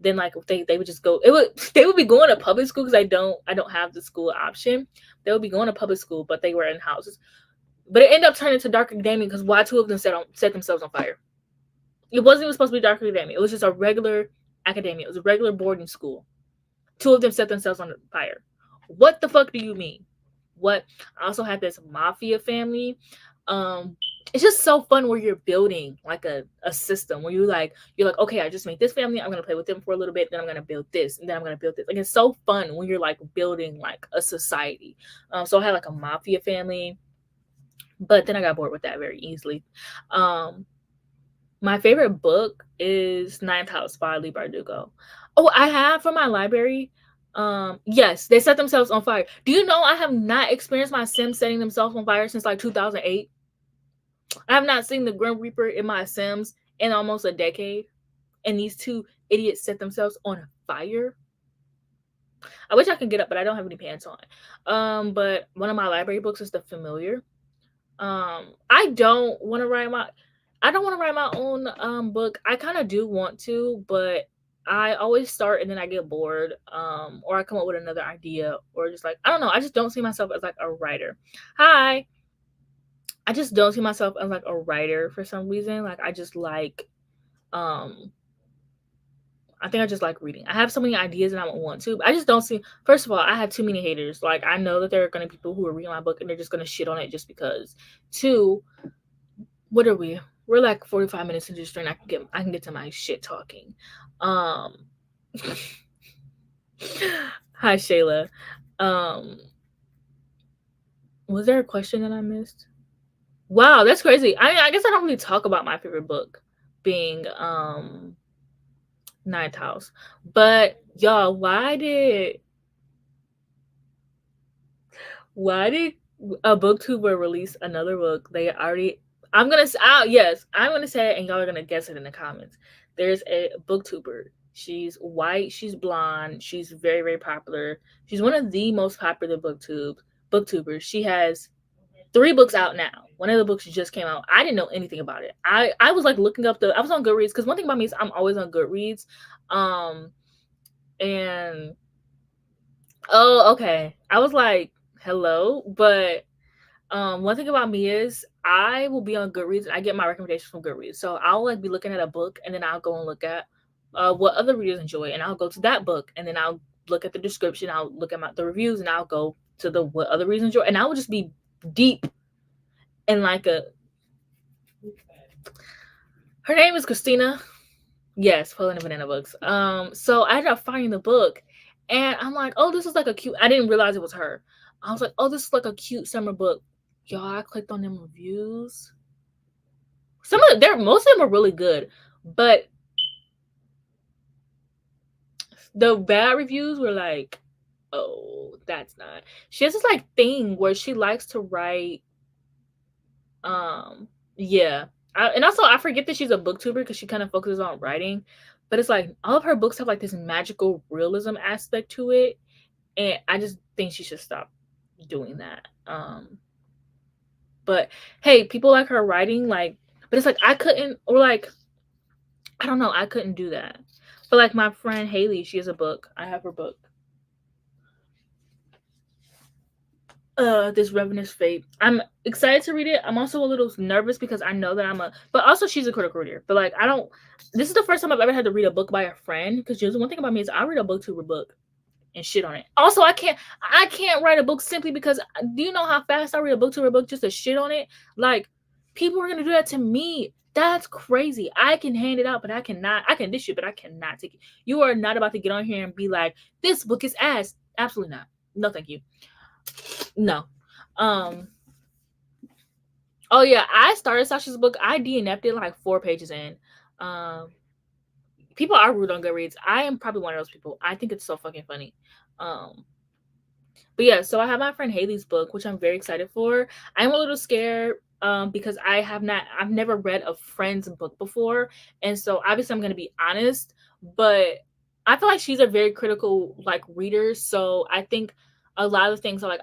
then like they would just go, they would be going to public school because I don't have the school option. They would be going to public school, but they were in houses. But it ended up turning to dark academia because why two of them set themselves on fire. It wasn't even supposed to be dark academia. It was just a regular academia. It was a regular boarding school. Two of them set themselves on fire. What the fuck do you mean? What? I also had this mafia family. It's just so fun where you're building like a system where you're like, okay, I just made this family. I'm gonna play with them for a little bit. Then I'm gonna build this, and then I'm gonna build this. Like it's so fun when you're like building like a society. So I had like a mafia family, but then I got bored with that very easily. My favorite book is Ninth House by Lee Bardugo. Oh, I have from my library. Yes, they set themselves on fire. Do you know I have not experienced my Sims setting themselves on fire since like 2008? I have not seen the Grim Reaper in my Sims in almost a decade. And these two idiots set themselves on fire. I wish I could get up, but I don't have any pants on. But one of my library books is The Familiar. I don't want to write my own book. I kind of do want to, but I always start and then I get bored, or I come up with another idea, or just like I don't know. I just don't see myself as like a writer. Hi, I just don't see myself as like a writer for some reason. Like I just like, I think I just like reading. I have so many ideas and I don't want to. But I just don't see. First of all, I have too many haters. Like I know that there are going to be people who are reading my book and they're just going to shit on it just because. Two, what are we? We're like 45 minutes into the stream. I can get to my shit talking. Hi Shayla. Was there a question that I missed? Wow, that's crazy. I guess I don't really talk about my favorite book being Ninth House. But y'all, why did a booktuber release another book? I'm gonna say it, and y'all are gonna guess it in the comments. There's a booktuber. She's white. She's blonde. She's very, very popular. She's one of the most popular booktubers. She has 3 books out now. One of the books just came out. I didn't know anything about it. I was like looking up I was on Goodreads because one thing about me is I'm always on Goodreads. And oh, okay. I was like, hello, but one thing about me is I will be on Goodreads and I get my recommendations from Goodreads. So I'll like be looking at a book and then I'll go and look at what other readers enjoy, and I'll go to that book and then I'll look at the description, I'll look at the reviews, and I'll go to the what other readers enjoy, and I will just be deep in like her name is Christina. Yes, Poland and Banana Books. So I ended up finding the book and I'm like, oh, this is like a cute, I didn't realize it was her. I was like, oh, this is like a cute summer book. Y'all, I clicked on them reviews. Most of them are really good, but the bad reviews were like, oh, that's not. She has this like thing where she likes to write, yeah. And also I forget that she's a booktuber because she kind of focuses on writing, but it's like all of her books have like this magical realism aspect to it, and I just think she should stop doing that. But hey, people like her writing, like, but it's like I couldn't, or like I don't know, I couldn't do that. But like my friend Haley, she has a book. I have her book. This Revenant's Fate. I'm excited to read it. I'm also a little nervous because I know that but also she's a critical reader. But like this is the first time I've ever had to read a book by a friend, because just one thing about me is I read a booktuber book and shit on it. Also, I can't write a book simply because, do you know how fast I read a booktuber book just to shit on it? Like, people are gonna do that to me. That's crazy. I can hand it out, but I can dish it, but I cannot take it. You are not about to get on here and be like, this book is ass. Absolutely not. No, thank you. No. Oh yeah, I started Sasha's book. I DNF'd it like 4 pages in. People are rude on Goodreads. I am probably one of those people. I think it's so fucking funny. But yeah, so I have my friend Haley's book, which I'm very excited for. I'm a little scared because I've never read a friend's book before, and so obviously I'm gonna be honest, but I feel like she's a very critical like reader. So I think a lot of things are like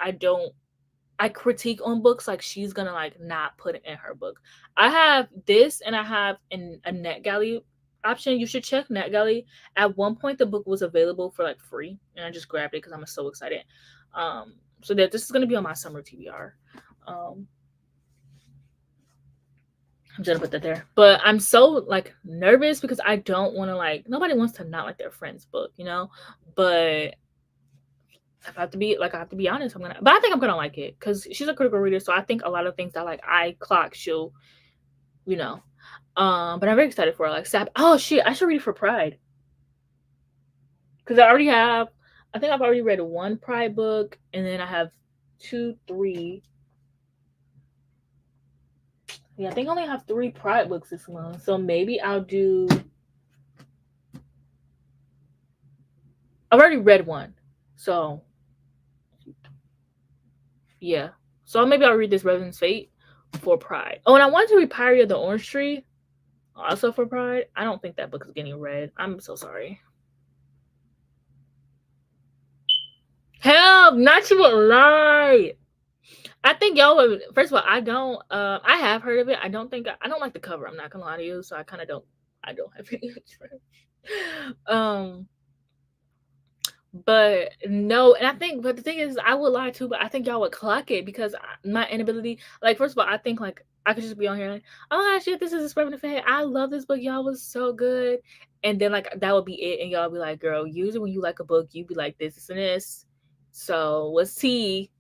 I critique on books like she's gonna like not put it in her book. I have this and I have a NetGalley option. You should check NetGalley. At one point the book was available for like free and I just grabbed it because I'm so excited. So that this is gonna be on my summer TBR. Um I'm just gonna put that there. But I'm so like nervous because I don't wanna like nobody wants to not like their friend's book, you know? But if I have to be honest, but I think I'm gonna like it because she's a critical reader. So I think a lot of things that like I clock, she'll, you know. But I'm very excited for her. Like, oh shit, I should read it for Pride because I think I've already read one Pride book, and then I have two, three. Yeah, I think I only have three Pride books this month. So maybe I'll do. I've already read one, so yeah. So maybe I'll read this Revenant's Fate for Pride. Oh, and I wanted to read Pyre of the Orange Tree also for Pride. I don't think that book is getting read. I'm so sorry. Help! Not you would lie. I think y'all would. First of all, I don't. I have heard of it. I don't think I don't like the cover. I'm not gonna lie to you. So I kind of don't. I don't have any interest. Um, but no, and I think, but the thing is, I would lie too. But I think y'all would clock it because my inability. Like, first of all, I think like I could just be on here like, oh my shit, this is a Spreading the Fan. I love this book. Y'all was so good. And then like that would be it, and y'all be like, girl, usually when you like a book, you be like this and this. So what's tea?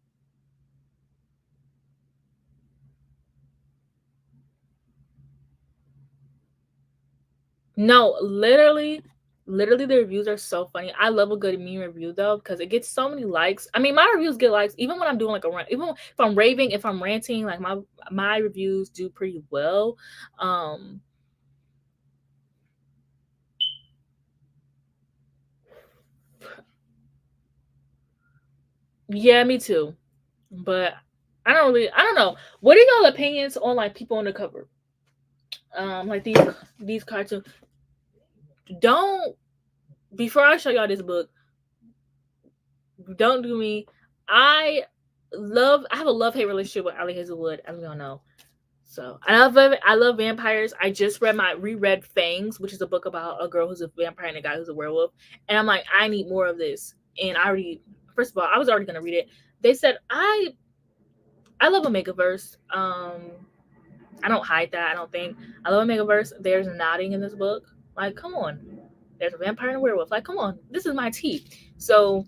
No, literally the reviews are so funny. I love a good meme review though because it gets so many likes. I mean, my reviews get likes even when I'm doing like a rant. Even if I'm raving, if I'm ranting, like my reviews do pretty well. Um yeah, me too. But I don't know. What are y'all opinions on like people on the cover? Like these cartoons. Don't before I show y'all this book, don't do me. I I have a love hate relationship with Ali Hazelwood, as we all know. So I love vampires. I just reread Fangs, which is a book about a girl who's a vampire and a guy who's a werewolf. And I'm like, I need more of this. And I already first of all, I was already gonna read it. They said I love a megaverse. I don't hide that, I don't think. I love a megaverse. There's nodding in this book. Like, come on. There's a vampire and a werewolf. Like, come on. This is my tea. So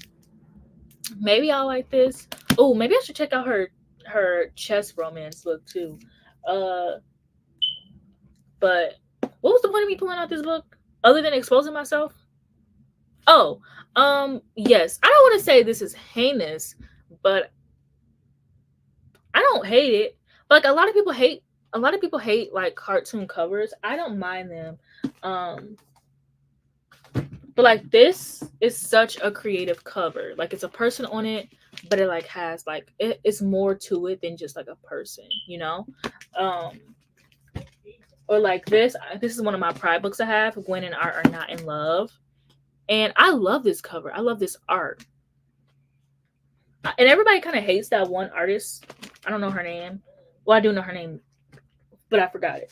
maybe I'll like this. Oh, maybe I should check out her chess romance book too. Uh but what was the point of me pulling out this book? Other than exposing myself? Oh, yes. I don't want to say this is heinous, but I don't hate it. Like a lot of people hate like cartoon covers. I don't mind them. Um but like this is such a creative cover. Like it's a person on it, but it like has like it's more to it than just like a person, you know? Um or like this is one of my Pride books I have. Gwen and Art are not in love. And I love this cover. I love this art. And everybody kind of hates that one artist. I don't know her name. Well, I do know her name, but I forgot it.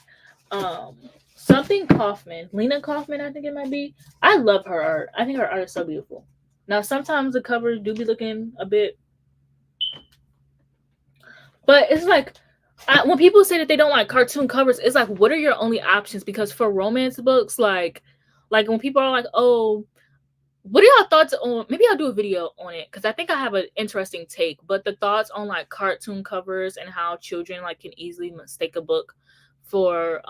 Um, Something Kaufman, Lena Kaufman, I think it might be. I love her art. I think her art is so beautiful. Now, sometimes the covers do be looking a bit, but it's like when people say that they don't like cartoon covers, it's like, what are your only options? Because for romance books, like when people are like, oh, what are y'all thoughts on? Maybe I'll do a video on it because I think I have an interesting take. But the thoughts on like cartoon covers and how children like can easily mistake a book for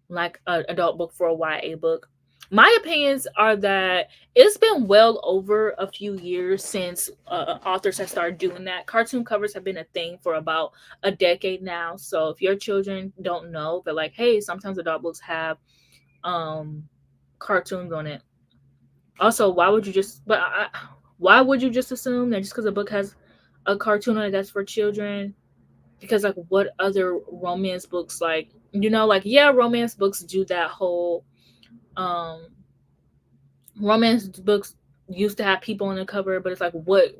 like an adult book for a YA book. My opinions are that it's been well over a few years since authors have started doing that. Cartoon covers have been a thing for about a decade now. So if your children don't know that, like, hey, sometimes adult books have cartoons on it. Also, why would you just assume that just because a book has a cartoon on it that's for children? Because like what other romance books like, like, yeah, romance books do that whole um romance books used to have people on the cover, but it's like, what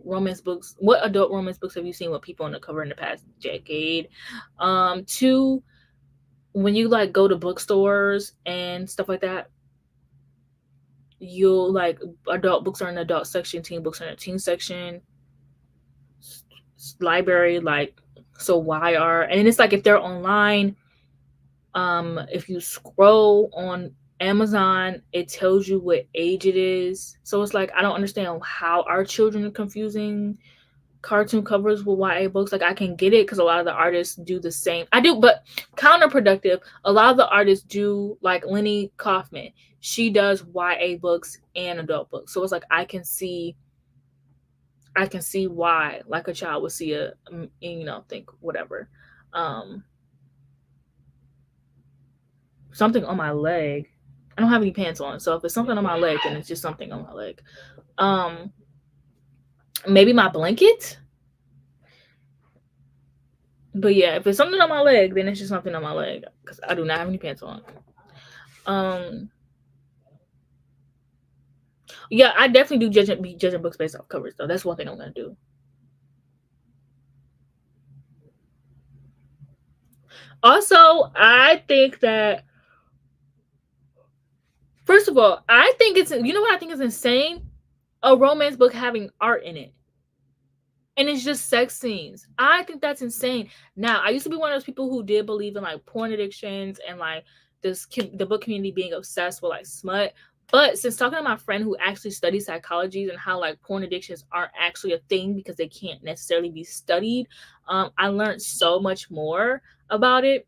adult romance books have you seen with people on the cover in the past decade? Two, when you like go to bookstores and stuff like that, you'll like adult books are in the adult section, teen books are in the teen section, library, like, so why are, and it's like if they're online, if you scroll on Amazon, it tells you what age it is. So it's like I don't understand how our children are confusing cartoon covers with YA books. Like I can get it because a lot of the artists do the same. I do, but counterproductive. A lot of the artists do, like Lenny Kaufman. She does YA books and adult books. So it's like I can see why like a child would see think whatever. Something on my leg. I don't have any pants on, so if it's something on my leg, then it's just something on my leg. Maybe my blanket. But yeah, if it's something on my leg, then it's just something on my leg because I do not have any pants on. Yeah, I definitely be judging books based off covers though. That's one thing I'm gonna do. Also, I think that first of all, I think it's, you know what I think is insane? A romance book having art in it. And it's just sex scenes. I think that's insane. Now, I used to be one of those people who did believe in like porn addictions and like the book community being obsessed with like smut. But since talking to my friend who actually studies psychology and how like porn addictions aren't actually a thing because they can't necessarily be studied, I learned so much more about it.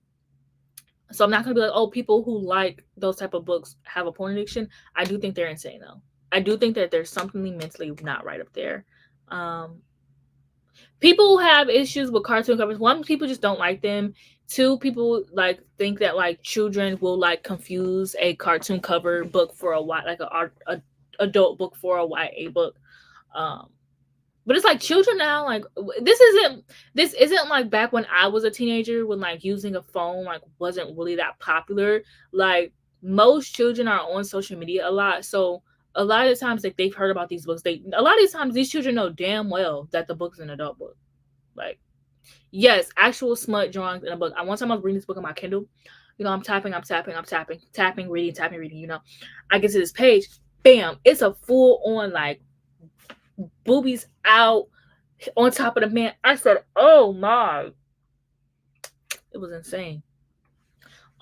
So I'm not gonna be like, oh, people who like those type of books have a porn addiction. I do think they're insane though. I do think that there's something mentally not right up there. People who have issues with cartoon covers, one, people just don't like them. Two, people like think that like children will like confuse a cartoon cover book for a adult book for a YA book. But it's like children now, like this isn't like back when I was a teenager when like using a phone like wasn't really that popular. Like most children are on social media a lot, so a lot of the times like they've heard about these books. A lot of these times these children know damn well that the book's an adult book. Like, yes, actual smut drawings in a book. One time I was reading this book on my Kindle. I'm tapping, reading. I get to this page, bam, it's a full on like boobies out on top of the man. I said, oh my. It was insane.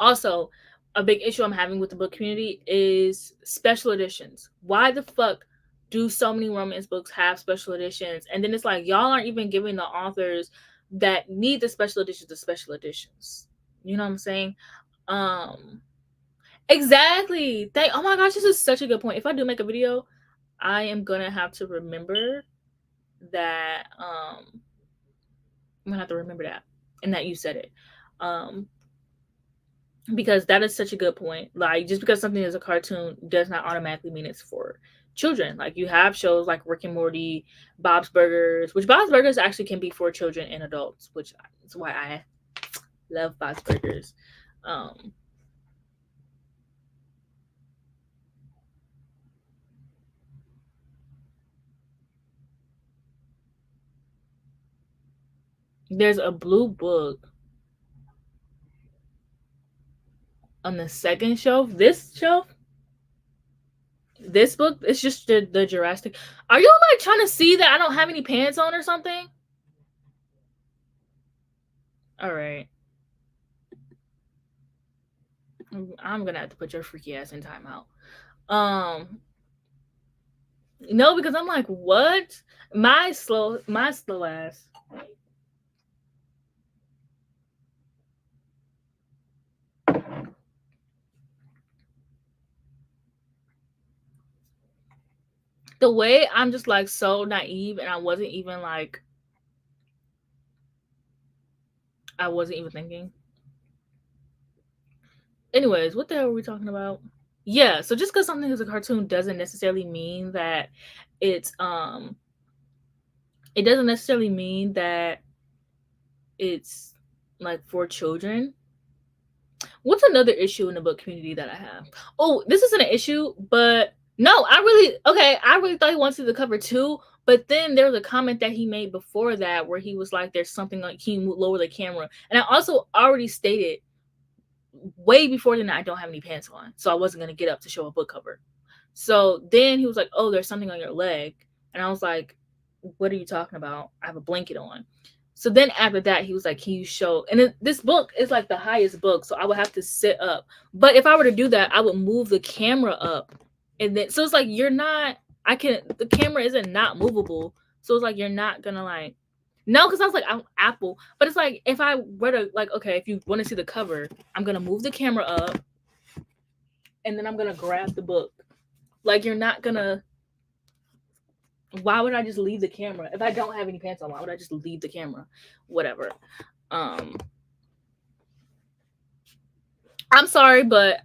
Also, a big issue I'm having with the book community is special editions. Why the fuck do so many romance books have special editions? And then it's like, y'all aren't even giving the authors that need the special editions the special editions. You know what I'm saying? Exactly. Oh my gosh, this is such a good point. If I do make a video, I am gonna have to remember that I'm gonna have to remember that and that you said it. Because that is such a good point. Like, just because something is a cartoon does not automatically mean it's for children. Like, you have shows like Rick and Morty, Bob's Burgers, which Bob's Burgers actually can be for children and adults, which is why I love Bob's Burgers. There's a blue book on the second shelf. This shelf, this book, it's just the Jurassic. Are you like trying to see that I don't have any pants on or something? All right. I'm gonna have to put your freaky ass in timeout. No, because I'm like, what? My slow ass. The way I'm just like so naive, and I wasn't even thinking. Anyways, what the hell were we talking about? Yeah, so just because something is a cartoon doesn't necessarily mean that it's it doesn't necessarily mean that it's like for children. What's another issue in the book community that I have? Oh, this isn't an issue, but No, I really thought he wanted the cover too. But then there was a comment that he made before that where he was like, "There's something like he lower the camera," and I also already stated way before then I don't have any pants on, so I wasn't gonna get up to show a book cover. So then he was like, "Oh, there's something on your leg," and I was like, "What are you talking about? I have a blanket on." So then after that, he was like, "Can you show?" And then this book is like the highest book, so I would have to sit up. But if I were to do that, I would move the camera up, and then so it's like you're not. I can. The camera isn't not movable, so it's like you're not gonna like. No, because I was like, I'm Apple, but it's like if I were to like, okay, if you want to see the cover, I'm gonna move the camera up, and then I'm gonna grab the book. Like you're not gonna. Why would I just leave the camera if I don't have any pants on? Why would I just leave the camera? Whatever. Um, I'm sorry, but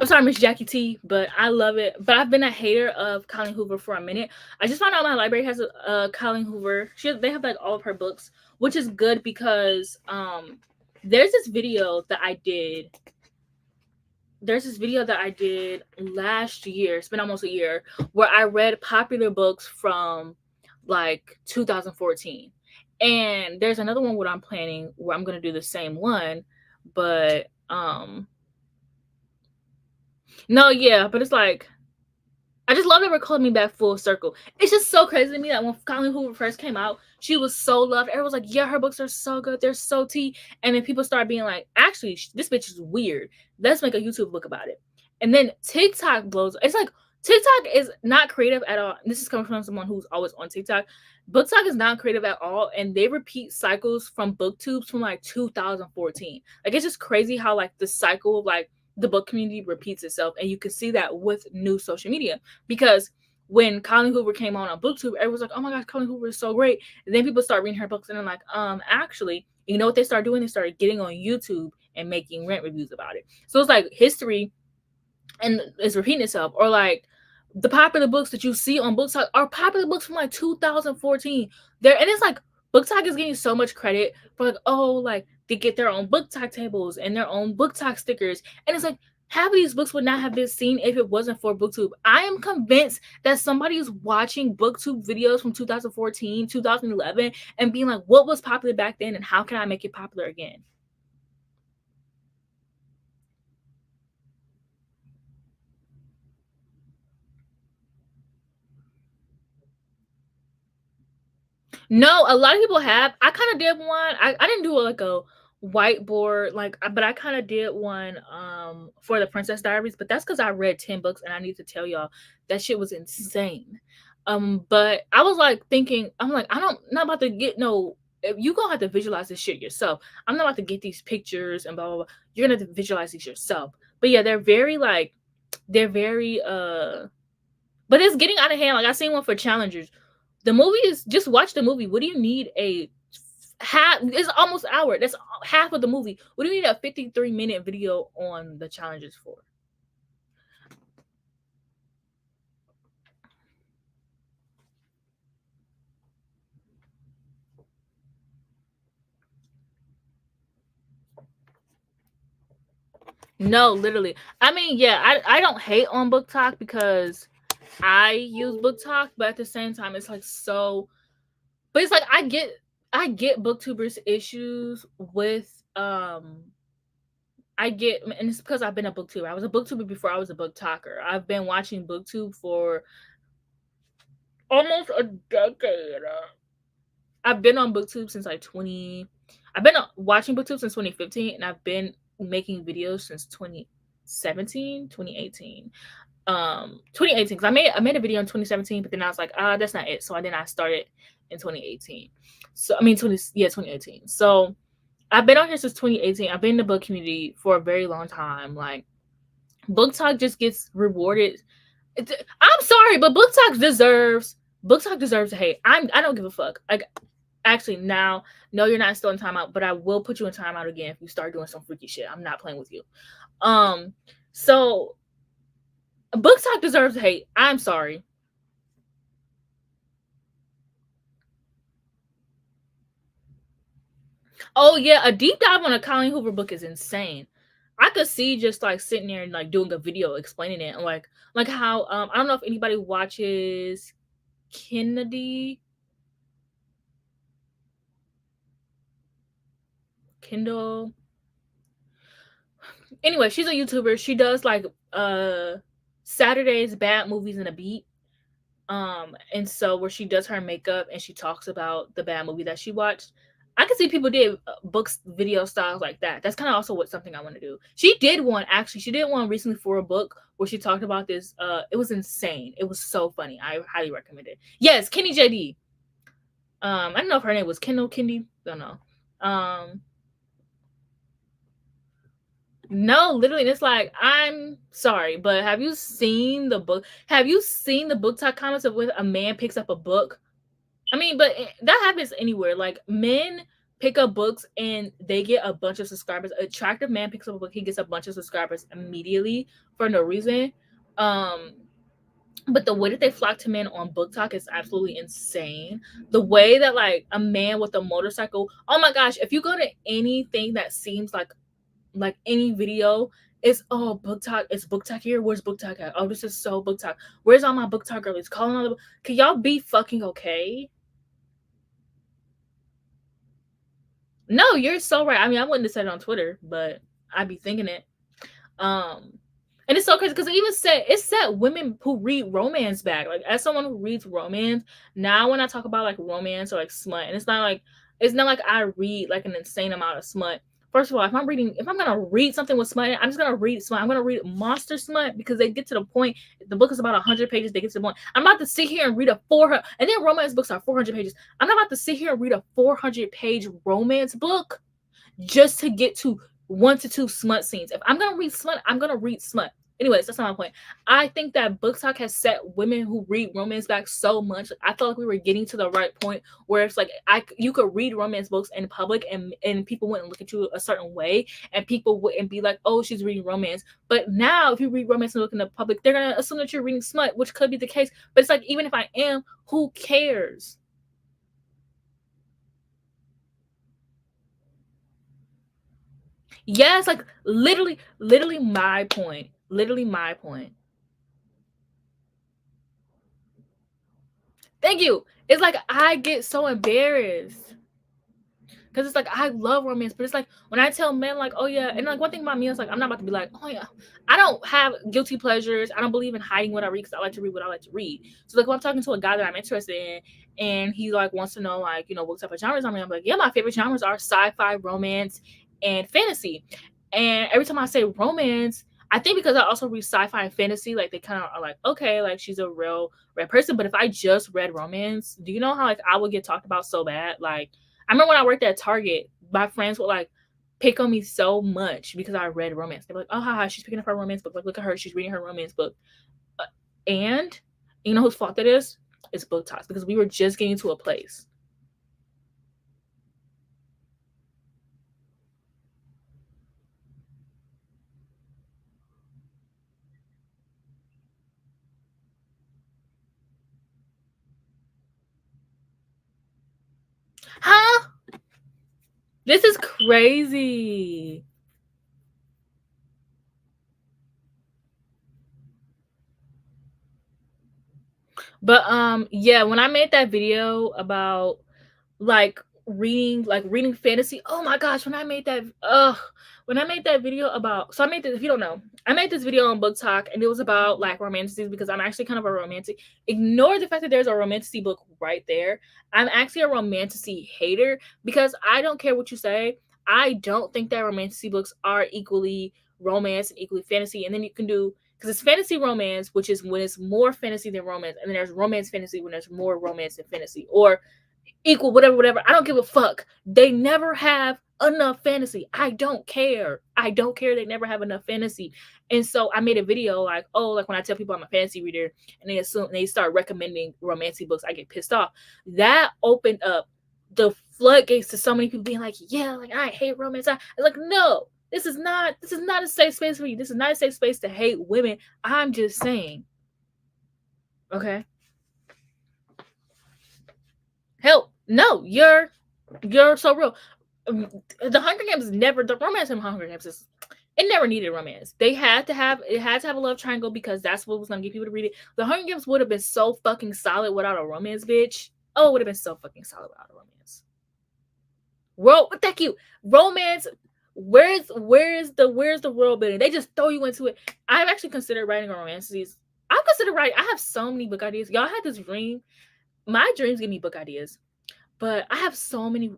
I'm sorry, Miss Jackie T, but I love it. But I've been a hater of Colleen Hoover for a minute. I just found out my library has a Colleen Hoover. They have like all of her books, which is good because there's this video that I did. There's this video that I did last year. It's been almost a year where I read popular books from like 2014. And there's another one what I'm planning where I'm gonna do the same one, but no, yeah, but it's like I just love that we're calling me back full circle. It's just so crazy to me that when Colleen Hoover first came out, she was so loved. Everyone was like, "Yeah, her books are so good. They're so tea." And then people started being like, "Actually, this bitch is weird. Let's make a YouTube book about it." And then TikTok blows. It's like TikTok is not creative at all. This is coming from someone who's always on TikTok. BookTok is not creative at all, and they repeat cycles from BookTubes from like 2014. Like it's just crazy how like the cycle of like the book community repeats itself, and you can see that with new social media because when Colleen Hoover came on BookTube, everyone was like, "Oh my gosh, Colleen Hoover is so great." And then people start reading her books and they're like, actually, you know what they started doing? They started getting on YouTube and making rent reviews about it. So it's like history and it's repeating itself. Or like the popular books that you see on BookTok are popular books from like 2014. There and it's like BookTok is getting so much credit for like, oh, like they get their own BookTok tables and their own BookTok stickers. And it's like half of these books would not have been seen if it wasn't for BookTube. I am convinced that somebody is watching BookTube videos from 2014, 2011, and being like, what was popular back then and how can I make it popular again? No, a lot of people have. I kind of did one. I didn't do like a whiteboard like but I kind of did one for the Princess Diaries, but that's cuz I read 10 books and I need to tell y'all that shit was insane. But I was like thinking I'm like I don't not about to get no you gonna have to visualize this shit yourself. I'm not about to get these pictures and blah blah blah. You're gonna have to visualize these yourself. But yeah, they're very but it's getting out of hand. Like I seen one for challengers. The movie is just watch the movie. What do you need a half? It's almost an hour. That's half of the movie. What do you need a 53-minute video on the challenges for? No, literally. I mean, yeah, I don't hate on Book Talk because I use Book Talk, but at the same time, it's like so. But it's like I get booktubers issues with I get, and it's because I've been a booktuber. I was a booktuber before I was a book talker. I've been watching booktube for almost a decade. I've been on booktube since like 20. I've been watching booktube since 2015, and I've been making videos since 2017, 2018. 2018 because I made a video in 2017, but then I was like, that's not it. So then I started in 2018. So I mean 2018. So I've been on here since 2018. I've been in the book community for a very long time. Like Book Talk just gets rewarded. I'm sorry, but Book Talk deserves a hate. I don't give a fuck. Like actually now, no, you're not still in timeout, but I will put you in timeout again if you start doing some freaky shit. I'm not playing with you. So Book Talk deserves a hate. I'm sorry. Oh yeah, a deep dive on a Colleen Hoover book is insane. I could see just like sitting there and like doing a video explaining it, and like how I don't know if anybody watches Kennedy Kindle. Anyway, she's a YouTuber. She does like Saturdays bad movies in a beat. And so where she does her makeup and she talks about the bad movie that she watched. I can see people did books video styles like that. That's kind of also what something I want to do. She did one actually. She did one recently for a book where she talked about this. It was insane. It was so funny. I highly recommend it. Yes, Kenny JD. I don't know if her name was Kendall Kendi. Don't know. No, literally, it's like, I'm sorry, but have you seen the book? Have you seen the book talk comments of when a man picks up a book? I mean, but that happens anywhere. Like men pick up books and they get a bunch of subscribers. Attractive man picks up a book, he gets a bunch of subscribers immediately for no reason. But the way that they flock to men on book talk is absolutely insane. The way that like a man with a motorcycle, oh my gosh, if you go to anything that seems like any video, it's book talk. It's book talk here. Where's book talk at? Oh, this is so book talk. Where's all my book talk girlies calling all the? Can y'all be fucking okay? No, you're so right. I mean, I wouldn't have said it on Twitter, but I'd be thinking it. And it's so crazy because it set women who read romance back. Like as someone who reads romance, now when I talk about like romance or like smut, and it's not like I read like an insane amount of smut. First of all, if I'm gonna read something with smut, I'm just gonna read smut. I'm gonna read monster smut because they get to the point. The book is about 100 pages. They get to the point. I'm about to sit here and read a 400, and then romance books are 400 pages. I'm not about to sit here and read a 400-page romance book just to get to 1 to 2 smut scenes. If I'm gonna read smut, I'm gonna read smut. Anyways, that's not my point. I think that book talk has set women who read romance back so much. I felt like we were getting to the right point where it's like you could read romance books in public and people wouldn't look at you a certain way and people wouldn't be like, oh, she's reading romance. But now if you read romance and look in the public, they're gonna assume that you're reading smut, which could be the case. But it's like, even if I am, who cares? Yes, like literally my point. Literally my point. Thank you. It's like I get so embarrassed. Cause it's like I love romance, but it's like when I tell men like, oh yeah, and like one thing about me is like I'm not about to be like, oh yeah, I don't have guilty pleasures. I don't believe in hiding what I read because I like to read what I like to read. So like when I'm talking to a guy that I'm interested in, and he like wants to know like what type of genres I'm like, yeah, my favorite genres are sci-fi, romance, and fantasy. And every time I say romance, I think because I also read sci-fi and fantasy, like they kind of are like, okay, like she's a real red person. But if I just read romance, do you know how like I would get talked about so bad? Like I remember when I worked at Target, my friends would like pick on me so much because I read romance. They're like, oh, haha, she's picking up her romance book. Like, look at her, she's reading her romance book. And you know whose fault that is? It's book talks because we were just getting to a place. Huh? This is crazy. But yeah, when I made that video about like reading fantasy, oh my gosh, when I made that video about, so I made this, if you don't know, I made this video on book talk and it was about like romantics because I'm actually kind of a romantic. Ignore the fact that there's a romanticy book right there. I'm actually a romanticy hater because I don't care what you say. I don't think that romanticy books are equally romance and equally fantasy. And then you can do, because it's fantasy romance, which is when it's more fantasy than romance, and then there's romance fantasy when there's more romance than fantasy, or equal, whatever. I don't give a fuck. They never have enough fantasy. I don't care. They never have enough fantasy. And so I made a video like, oh, like when I tell people I'm a fantasy reader and they start recommending romantic books, I get pissed off. That opened up the floodgates to so many people being like, yeah, like I hate romance. I like, no, this is not a safe space for you. This is not a safe space to hate women. I'm just saying. Okay. Help. No, you're so real. The Hunger Games is never, the romance in Hunger Games is It never needed romance. It had to have a love triangle because that's what was gonna get people to read it. The Hunger Games would have been so fucking solid without a romance, bitch. Oh, it would have been so fucking solid without a romance. Thank you. Romance. Where's the world building? They just throw you into it. I've actually considered writing a romance series. I've considered writing. I have so many book ideas. Y'all had this dream. My dreams give me book ideas. But I have so many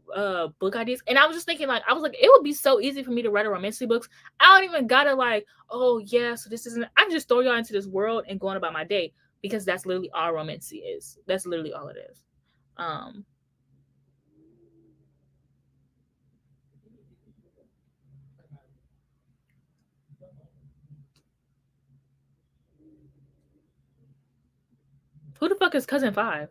book ideas, and I was just thinking, like, it would be so easy for me to write a romantic books. I don't even gotta like, oh yeah, so this isn't. I can just throw y'all into this world and go on about my day because that's literally all romancy is. That's literally all it is. Who the fuck is Cousin Five?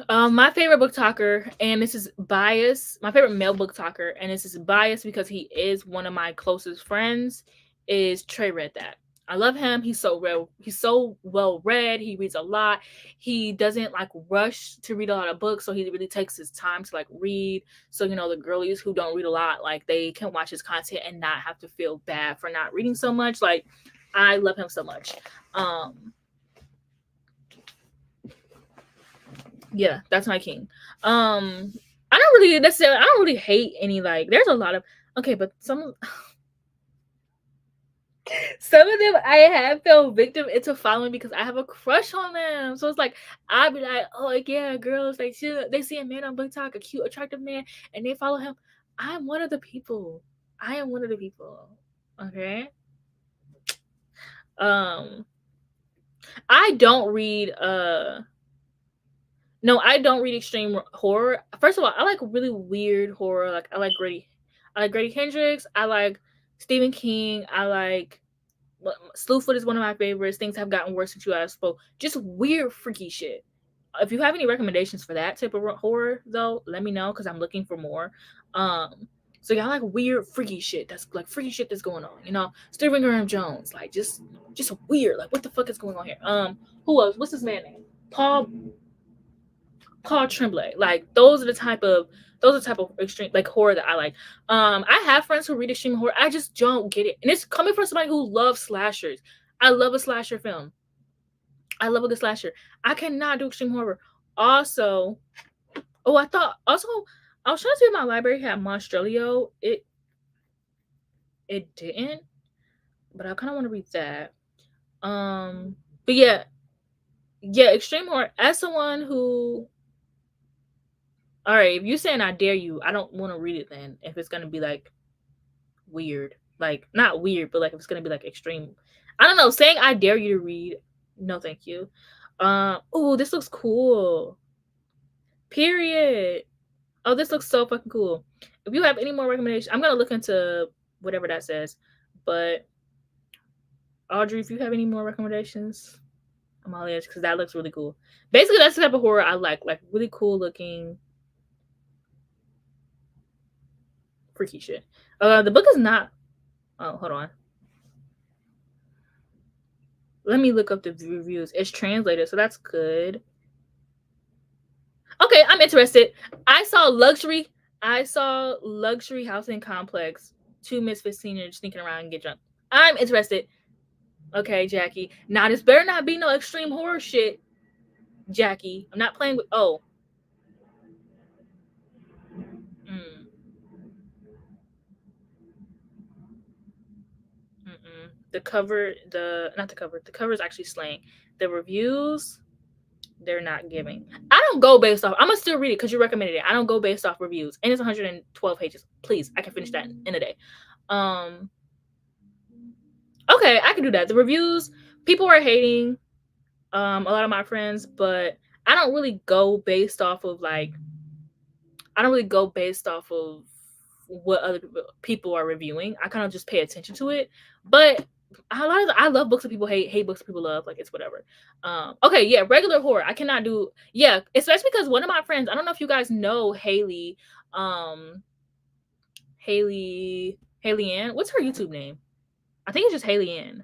My favorite book talker, and this is bias. My favorite male book talker, and this is biased because he is one of my closest friends. Is Trey Read That? I love him. He's so real. He's so well read. He reads a lot. He doesn't like rush to read a lot of books, so he really takes his time to like read. So the girlies who don't read a lot, like they can watch his content and not have to feel bad for not reading so much. Like I love him so much. Yeah, that's my king. I don't really hate any, like, there's a lot of, okay, but some of them I have fell victim into following because I have a crush on them. So it's like I'd be like, oh yeah, girls, they see a man on BookTok, a cute, attractive man, and they follow him. I'm one of the people. Okay. I don't read No, I don't read extreme horror. First of all, I like really weird horror. Like I like Grady Hendrix. I like Stephen King. I like Slewfoot is one of my favorites. Things have gotten worse since you guys spoke. Just weird, freaky shit. If you have any recommendations for that type of horror, though, let me know because I'm looking for more. So yeah, I like weird, freaky shit. That's like freaky shit that's going on. Stephen Graham Jones, like just weird. Like what the fuck is going on here? Who else? What's his man name? Paul Tremblay. Like those are the type of extreme like horror that I like. I have friends who read extreme horror. I just don't get it. And it's coming from somebody who loves slashers. I love a slasher film. I love a good slasher. I cannot do extreme horror. Also, I was trying to see if my library had Monstrelio. It didn't. But I kind of want to read that. But yeah, extreme horror. As someone who, all right, if you're saying I dare you, I don't want to read it then. If it's gonna be like weird, like not weird, but like if it's gonna be like extreme, I don't know. Saying I dare you to read, no, thank you. Oh, this looks cool. Period. Oh, this looks so fucking cool. If you have any more recommendations, I'm gonna look into whatever that says. But Audrey, if you have any more recommendations, I'm all ears because that looks really cool. Basically, that's the type of horror I like really cool looking, freaky shit. The book is not. Oh, hold on. Let me look up the reviews. It's translated, so that's good. Okay, I'm interested. I saw luxury housing complex. 2 misfit seniors sneaking around and get drunk. I'm interested. Okay, Jackie. Now this better not be no extreme horror shit, Jackie. I'm not playing with. Oh. The cover is actually slaying. The reviews, they're not giving. I don't go based off. I'm gonna still read it because you recommended it. I don't go based off reviews, and it's 112 pages. Please, I can finish that in a day. Okay, I can do that. The reviews, people are hating. A lot of my friends, but I don't really go based off of what other people are reviewing. I kind of just pay attention to it. But I love books that people hate books that people love. Like it's whatever. Okay, yeah, regular horror. I cannot do. Yeah, especially because one of my friends. I don't know if you guys know Haley. Haley Ann. What's her YouTube name? I think it's just Haley Ann.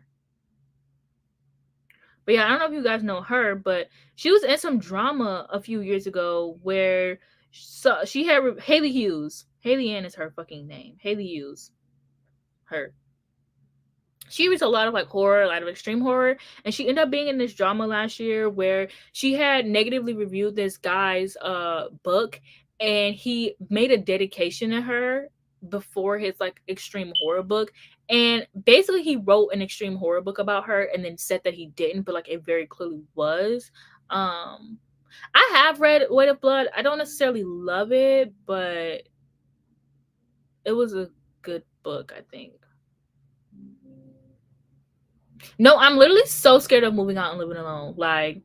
But yeah, I don't know if you guys know her, but she was in some drama a few years ago where So she had Haley Hughes. Haley Ann is her fucking name. Haley Hughes. Her. She reads a lot of like horror, a lot of extreme horror, and she ended up being in this drama last year where she had negatively reviewed this guy's book, and he made a dedication to her before his like extreme horror book, and basically he wrote an extreme horror book about her and then said that he didn't, but like it very clearly was. I have read Weight of Blood. I don't necessarily love it, but it was a good book, I think. No, I'm literally so scared of moving out and living alone. Like,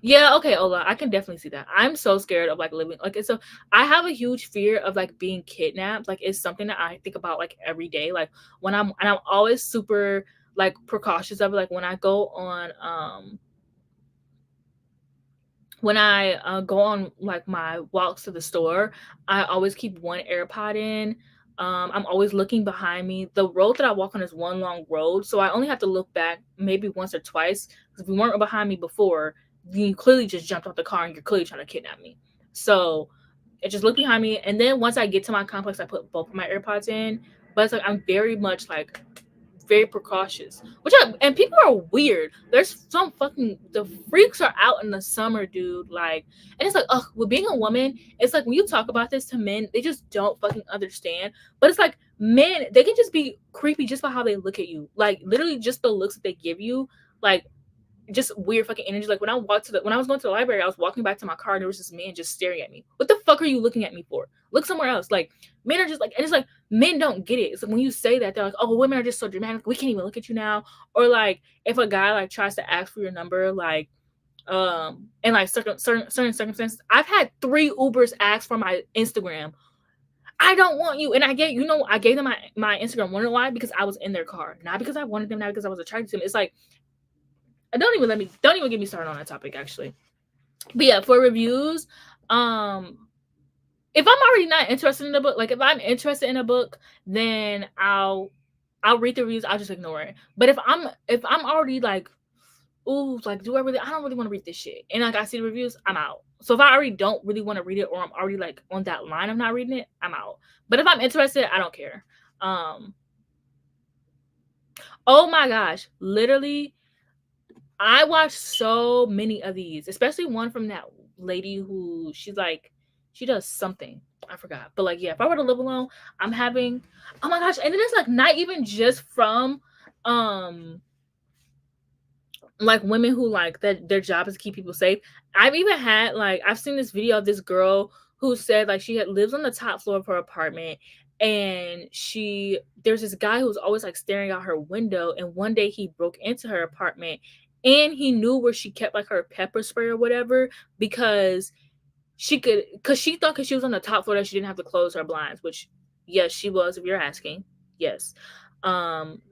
yeah, okay, Ola, I can definitely see that. I'm so scared of like living like so I have a huge fear of like being kidnapped. Like it's something that I think about like every day. Like I'm always super like precautious of it. Like when I go on like my walks to the store, I always keep one AirPod in. I'm always looking behind me. The road that I walk on is one long road, so I only have to look back maybe once or twice. Because if you weren't behind me before, you clearly just jumped off the car and you're clearly trying to kidnap me. So I just look behind me, and then once I get to my complex, I put both of my AirPods in. But it's like I'm very much like very precautious. And people are weird. There's some fucking the freaks are out in the summer, dude. Like, and it's like, ugh, with being a woman, it's like when you talk about this to men, they just don't fucking understand. But it's like men, they can just be creepy just by how they look at you. Like literally just the looks that they give you. Like just weird fucking energy. Like when I was going to the library, I was walking back to my car and there was this man just staring at me. What the fuck are you looking at me for? Look somewhere else. Like men are just like, and it's like men don't get it. It's like when you say that, they're like, oh, women are just so dramatic. We can't even look at you now. Or like if a guy like tries to ask for your number, like in like certain circumstances, I've had 3 Ubers ask for my Instagram. I don't want you. And I gave them my Instagram. Wonder why? Because I was in their car. Not because I wanted them, not because I was attracted to them. It's like don't even get me started on that topic actually. But yeah, for reviews, if I'm already not interested in the book, like if I'm interested in a book, then I'll read the reviews, I'll just ignore it. But if I'm already like, ooh, like I don't really want to read this shit. And like I see the reviews, I'm out. So if I already don't really want to read it or I'm already like on that line of not reading it, I'm out. But if I'm interested, I don't care. Oh my gosh, literally I watched so many of these, especially one from that lady who she does something. I forgot. But like, yeah, if I were to live alone, I'm having, oh my gosh. And then it's like not even just from like women who like that their job is to keep people safe. I've even had like I've seen this video of this girl who said like she lives on the top floor of her apartment, and there's this guy who's always like staring out her window, and one day he broke into her apartment and he knew where she kept like her pepper spray or whatever because she thought because she was on the top floor that she didn't have to close her blinds, which yes she was if you're asking. Yes. um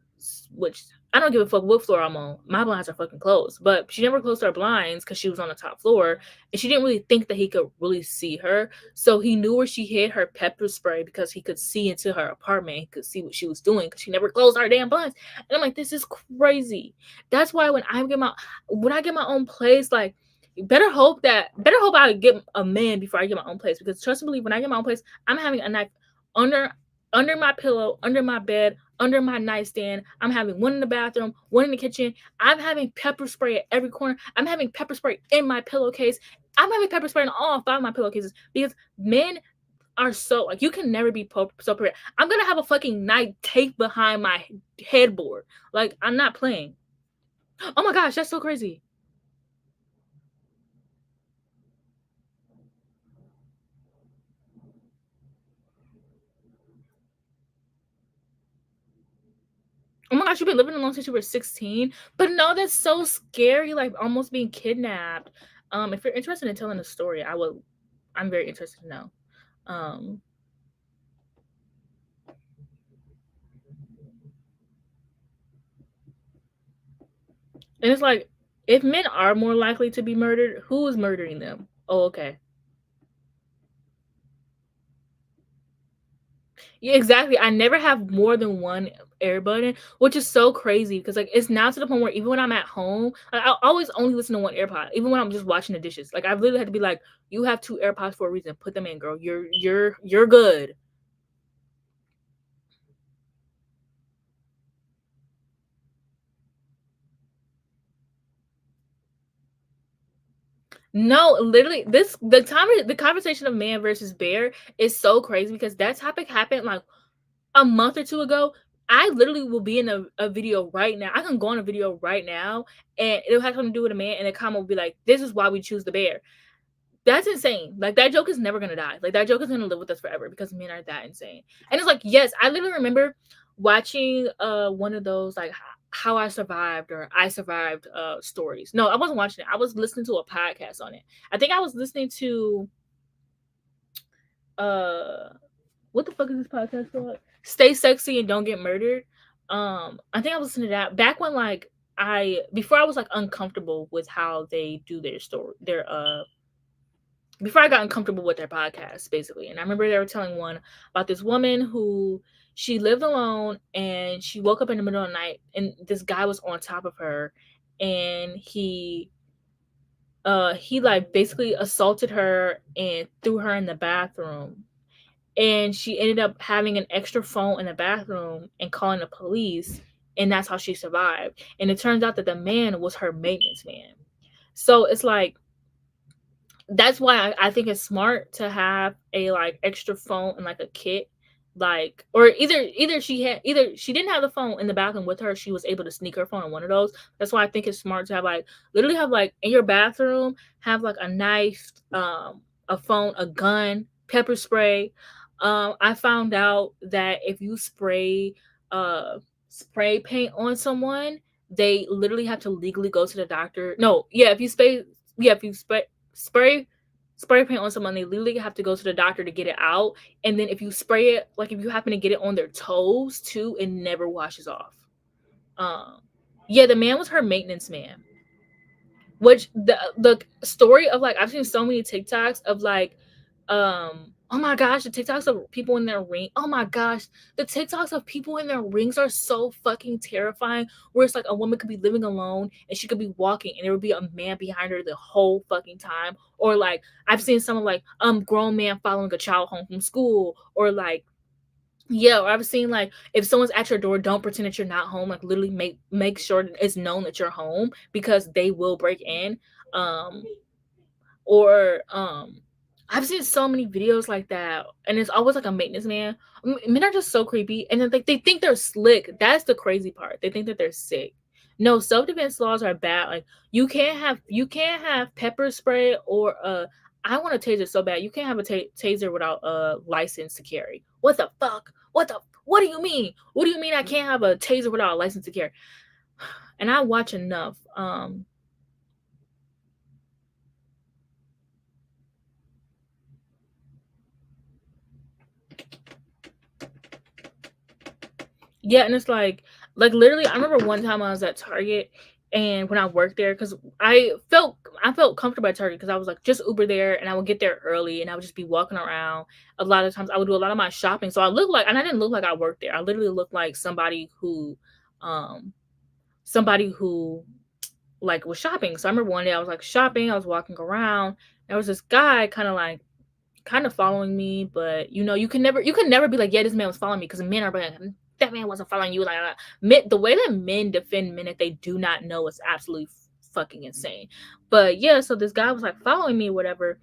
which I don't give a fuck what floor I'm on. My blinds are fucking closed. But she never closed her blinds because she was on the top floor, and she didn't really think that he could really see her. So he knew where she hid her pepper spray because he could see into her apartment. He could see what she was doing because she never closed her damn blinds. And I'm like, this is crazy. That's why when I get my own place, like better hope I get a man before I get my own place. Because trust and believe, when I get my own place, I'm having a knife under my pillow, under my bed, under my nightstand. I'm having one in the bathroom, one in the kitchen. I'm having pepper spray at every corner. I'm having pepper spray in my pillowcase. I'm having pepper spray in all 5 of my pillowcases because men are so like you can never be so prepared. I'm gonna have a fucking knife taped behind my headboard. Like I'm not playing. Oh my gosh, that's so crazy. Oh my gosh, you've been living alone since you were 16? But no, that's so scary, like almost being kidnapped. If you're interested in telling a story, I'm very interested to know. Um and it's like if men are more likely to be murdered, who is murdering them? Oh, okay. Yeah, exactly. I never have more than one air button, which is so crazy because like it's now to the point where even when I'm at home, like, I always only listen to one AirPod, even when I'm just washing the dishes. Like I've literally had to be like, you have 2 AirPods for a reason. Put them in, girl. You're good. No, literally, the conversation of man versus bear is so crazy because that topic happened like a month or two ago. I literally will be in a video right now. I can go on a video right now and it'll have something to do with a man, and the comment will be like, "This is why we choose the bear." That's insane. Like that joke is never gonna die. Like that joke is gonna live with us forever because men are that insane. And it's like, yes, I literally remember watching one of those like how I survived or I survived stories. No, I wasn't watching it. I was listening to a podcast on it. I think I was listening to uh what the fuck is this podcast called? Stay Sexy and Don't Get Murdered. I think I was listening to that back when like I before I was like uncomfortable with how they do their story their before I got uncomfortable with their podcast, basically. And I remember they were telling one about this woman who she lived alone and she woke up in the middle of the night and this guy was on top of her and he like basically assaulted her and threw her in the bathroom. And she ended up having an extra phone in the bathroom and calling the police, and that's how she survived. And it turns out that the man was her maintenance man. So it's like that's why I think it's smart to have a like extra phone and like a kit, like or either she didn't have the phone in the bathroom with her, she was able to sneak her phone in one of those. That's why I think it's smart to have like literally have like in your bathroom have like a knife, a phone, a gun, pepper spray. I found out that if you spray paint on someone, they literally have to legally go to the doctor. No, yeah, if you spray spray paint on someone, they literally have to go to the doctor to get it out. And then if you spray it, like if you happen to get it on their toes too, it never washes off. Um, yeah, the man was her maintenance man. Which the story of like I've seen so many TikToks of like oh my gosh, the TikToks of people in their ring. Oh my gosh, the TikToks of people in their rings are so fucking terrifying. Where it's like a woman could be living alone and she could be walking and there would be a man behind her the whole fucking time. Or like I've seen someone like grown man following a child home from school, or like yeah, or I've seen like if someone's at your door, don't pretend that you're not home. Like literally make sure that it's known that you're home because they will break in. Um, or I've seen so many videos like that, and it's always like a maintenance man. Men are just so creepy, and then they think they're slick. That's the crazy part. They think that they're sick. No, self defense laws are bad. Like you can't have pepper spray or I want a taser so bad. You can't have a taser without a license to carry. What the fuck? What do you mean? What do you mean I can't have a taser without a license to carry? And I watch enough. Yeah, and it's like literally, I remember one time I was at Target, and when I worked there, because I felt comfortable at Target because I was like just Uber there, and I would get there early, and I would just be walking around. A lot of times, I would do a lot of my shopping, so I looked like, and I didn't look like I worked there. I literally looked like um, somebody who like was shopping. So I remember one day I was like shopping, I was walking around, there was this guy kind of following me, but you can never be like, yeah, this man was following me because men are like, that man wasn't following you. Like the way that men defend men that they do not know is absolutely fucking insane. But yeah, so this guy was like following me, whatever,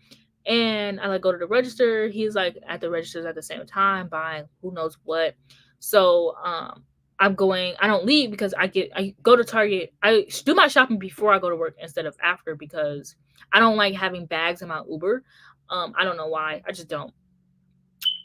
and I like go to the register. He's like at the registers at the same time buying who knows what. So I'm going. I don't leave because I go to Target. I do my shopping before I go to work instead of after because I don't like having bags in my Uber. I don't know why. I just don't.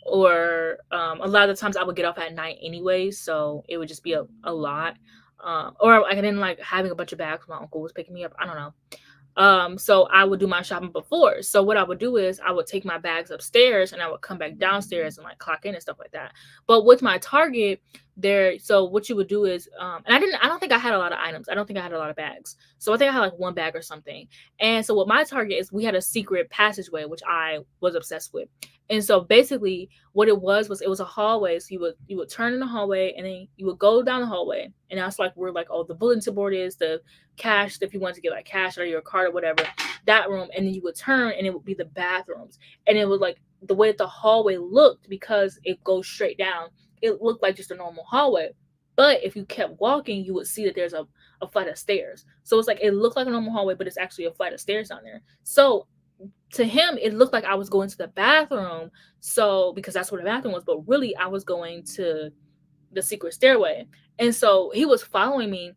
Or a lot of the times I would get off at night anyway, so it would just be a lot. Or I didn't like having a bunch of bags. My uncle was picking me up. I don't know. So I would do my shopping before. So what I would do is I would take my bags upstairs and I would come back downstairs and like clock in and stuff like that. But with my Target there, so what you would do is, and I don't think I had a lot of items. I don't think I had a lot of bags. So I think I had like one bag or something. And so with my Target is we had a secret passageway, which I was obsessed with. And so basically what it was it was a hallway. So you would turn in the hallway and then you would go down the hallway. And that's like where like the bulletin board is, the cash, if you want to get like cash or your card or whatever, that room. And then you would turn and it would be the bathrooms. And it was like the way that the hallway looked, because it goes straight down, it looked like just a normal hallway. But if you kept walking, you would see that there's a flight of stairs. So it's like it looked like a normal hallway, but it's actually a flight of stairs down there. So to him, it looked like I was going to the bathroom. So because that's where the bathroom was, but really I was going to the secret stairway. And so he was following me.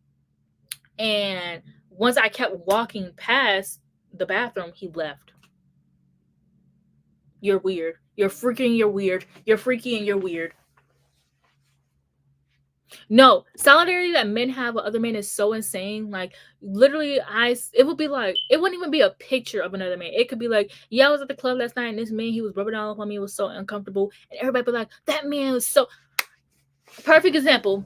And once I kept walking past the bathroom, he left. You're weird. You're freaking, you're weird. You're freaky and you're weird. No, solidarity that men have with other men is so insane. Like literally, it would be like, it wouldn't even be a picture of another man. It could be like, yeah, I was at the club last night and this man, he was rubbing all up on me. It was so uncomfortable, and everybody be like, that man was so perfect example.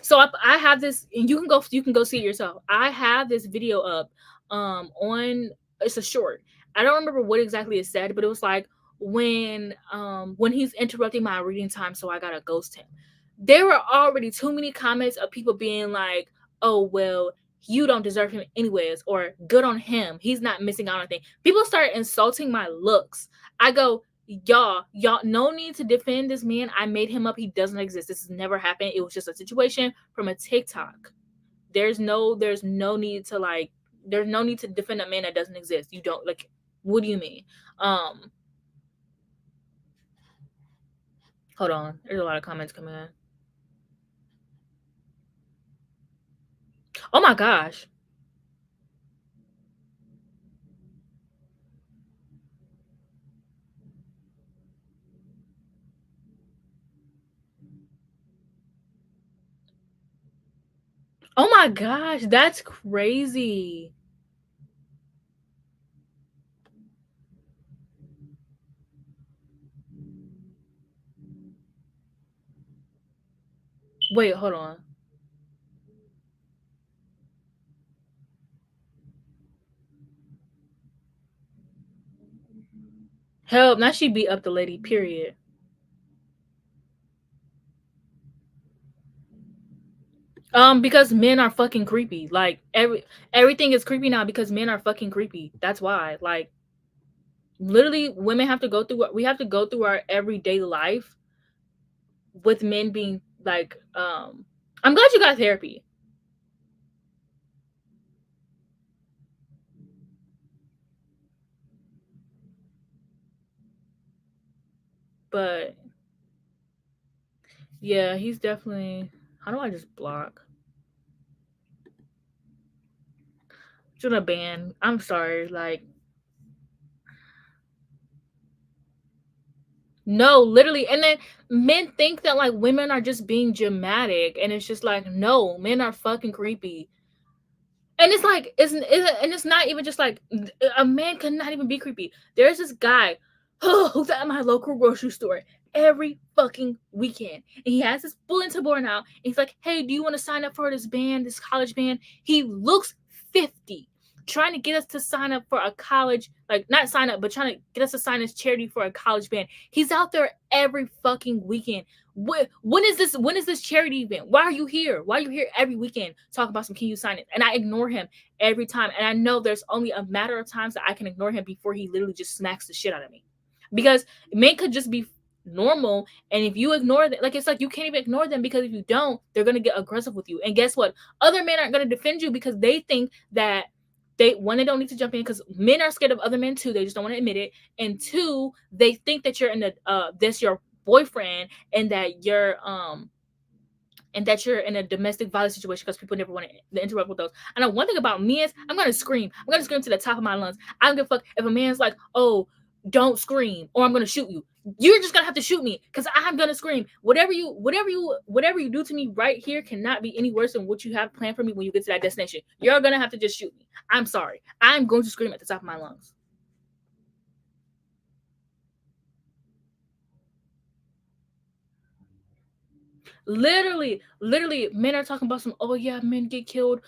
So I have this, and you can go see it yourself. I have this video up, on, it's a short. I don't remember what exactly it said, but it was like when he's interrupting my reading time, so I gotta ghost him. There were already too many comments of people being like, "Oh well, you don't deserve him anyways," or "Good on him, he's not missing out on anything." People start insulting my looks. I go, y'all, no need to defend this man. I made him up. He doesn't exist. This has never happened. It was just a situation from a TikTok. There's no need to like, there's no need to defend a man that doesn't exist. You don't like, what do you mean? Hold on. There's a lot of comments coming in. Oh my gosh. Oh my gosh, that's crazy. Wait, hold on. Help, now she beat up the lady, period. Because men are fucking creepy. Like everything is creepy now because men are fucking creepy. That's why. Like literally women have to go through what we have to go through our everyday life with men being like, I'm glad you got therapy. But yeah, he's definitely, how do I just block? Should have banned. I'm sorry, like no, literally. And then men think that like women are just being dramatic, and it's just like, no, men are fucking creepy. And it's like, and it's not even just like a man cannot even be creepy. There's this guy who's at my local grocery store every fucking weekend. And he has this bulletin board now. And he's like, hey, do you want to sign up for this band, this college band? He looks 50, trying to get us to sign up for a college, like not sign up, but trying to get us to sign his charity for a college band. He's out there every fucking weekend. When is this charity event? Why are you here? Why are you here every weekend talking about some, can you sign it? And I ignore him every time. And I know there's only a matter of times that I can ignore him before he literally just smacks the shit out of me. Because men could just be normal, and if you ignore them, like it's like you can't even ignore them, because if you don't, they're gonna get aggressive with you. And guess what? Other men aren't gonna defend you because they think that they don't need to jump in, because men are scared of other men too. They just don't want to admit it. And two, they think that you're in the that's your boyfriend, and that you're in a domestic violence situation, because people never want to interrupt with those. I know one thing about me is I'm gonna scream. I'm gonna scream to the top of my lungs. I don't give a fuck if a man's like, oh, don't scream or I'm gonna shoot you. You're just gonna have to shoot me because I'm gonna scream. Whatever you do to me right here cannot be any worse than what you have planned for me when you get to that destination. You're gonna have to just shoot me. I'm sorry. I'm going to scream at the top of my lungs. Literally, men are talking about some, oh yeah, men get killed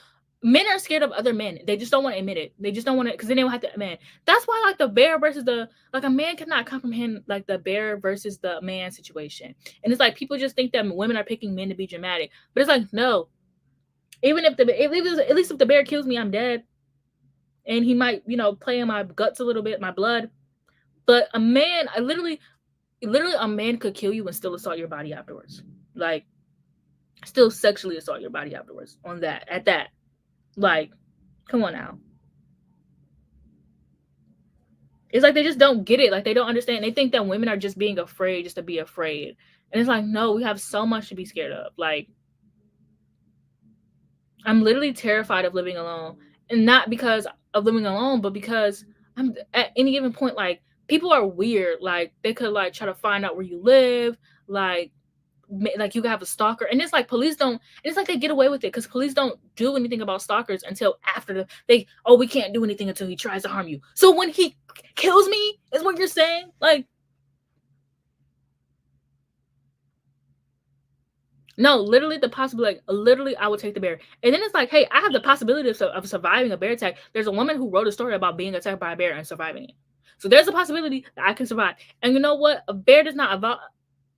men are scared of other men. They just don't want to admit it. They just don't want to, because then they will have to admit. That's why, like, the bear versus the, like, a man cannot comprehend, like, the bear versus the man situation. And it's like, people just think that women are picking men to be dramatic. But it's like, no. Even if at least if the bear kills me, I'm dead. And he might, play in my guts a little bit, my blood. But a man, literally, a man could kill you and still assault your body afterwards. Like, still sexually assault your body afterwards at that. Like, come on now. It's like they just don't get it. Like, they don't understand. They think that women are just being afraid just to be afraid. And it's like, no, we have so much to be scared of. Like, I'm literally terrified of living alone. And not because of living alone, but because I'm at any given point, like, people are weird. Like, they could, like, try to find out where you live. Like you could have a stalker, and it's like police don't. It's like they get away with it because police don't do anything about stalkers until after we can't do anything until he tries to harm you. So when he kills me, is what you're saying? Like, no, literally the possibility. Like, literally, I would take the bear, and then it's like, hey, I have the possibility of surviving a bear attack. There's a woman who wrote a story about being attacked by a bear and surviving it. So there's a possibility that I can survive. And you know what? A bear does not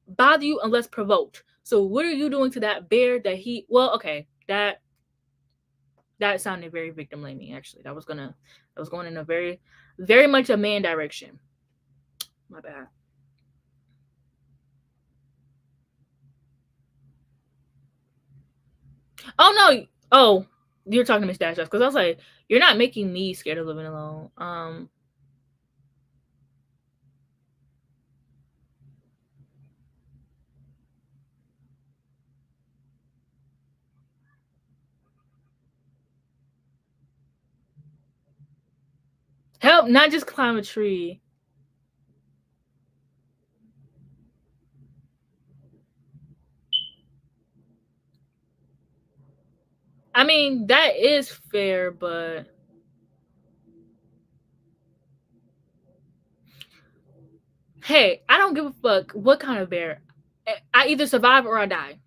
bother you unless provoked. So what are you doing to that bear that he? Well, okay, that sounded very victim blaming. Actually, that was going in a very, very much a man direction. My bad. Oh no! Oh, you're talking to Miss Dash because I was like, you're not making me scared of living alone. Help! Not just climb a tree. I mean, that is fair, but hey, I don't give a fuck what kind of bear. I either survive or I die.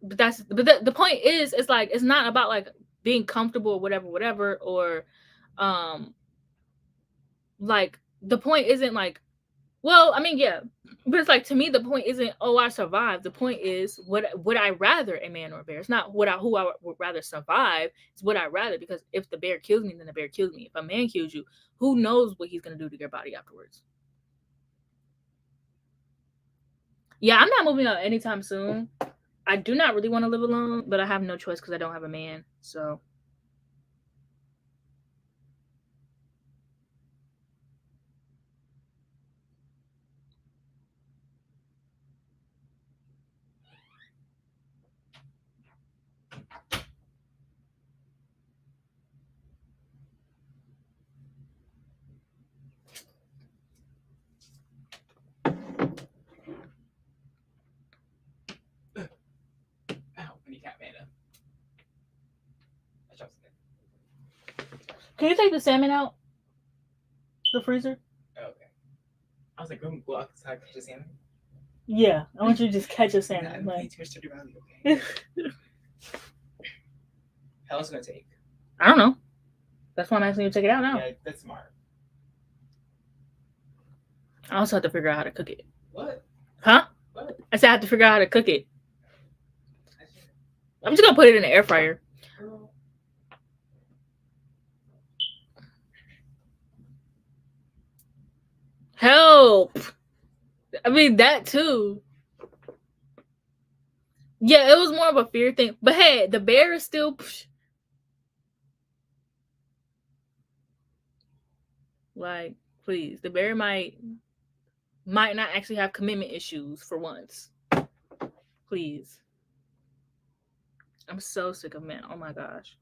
But the point is, it's like, it's not about like being comfortable or whatever, or like, the point isn't like, well, I mean, yeah, but it's like, to me, the point isn't, oh, I survived. The point is, would I rather a man or a bear? It's not who I would rather survive. It's what I rather, because if the bear kills me, then the bear kills me. If a man kills you, who knows what he's gonna do to your body afterwards? Yeah, I'm not moving out anytime soon. I do not really want to live alone, but I have no choice because I don't have a man. So can you take the salmon out the freezer? Okay. I was like, go outside, catch a salmon. Yeah, I want you to just catch a salmon. Nah, like, too much to do around you, okay? How long is it gonna take? I don't know. That's why I'm asking you to take it out now. Yeah, that's smart. I also have to figure out how to cook it. What? Huh? What? I said I have to figure out how to cook it. I'm just gonna put it in the air fryer. Help! I mean, that too. Yeah, it was more of a fear thing. But hey, the bear is still. Like, please, the bear might not actually have commitment issues for once. Please. I'm so sick of men. Oh my gosh.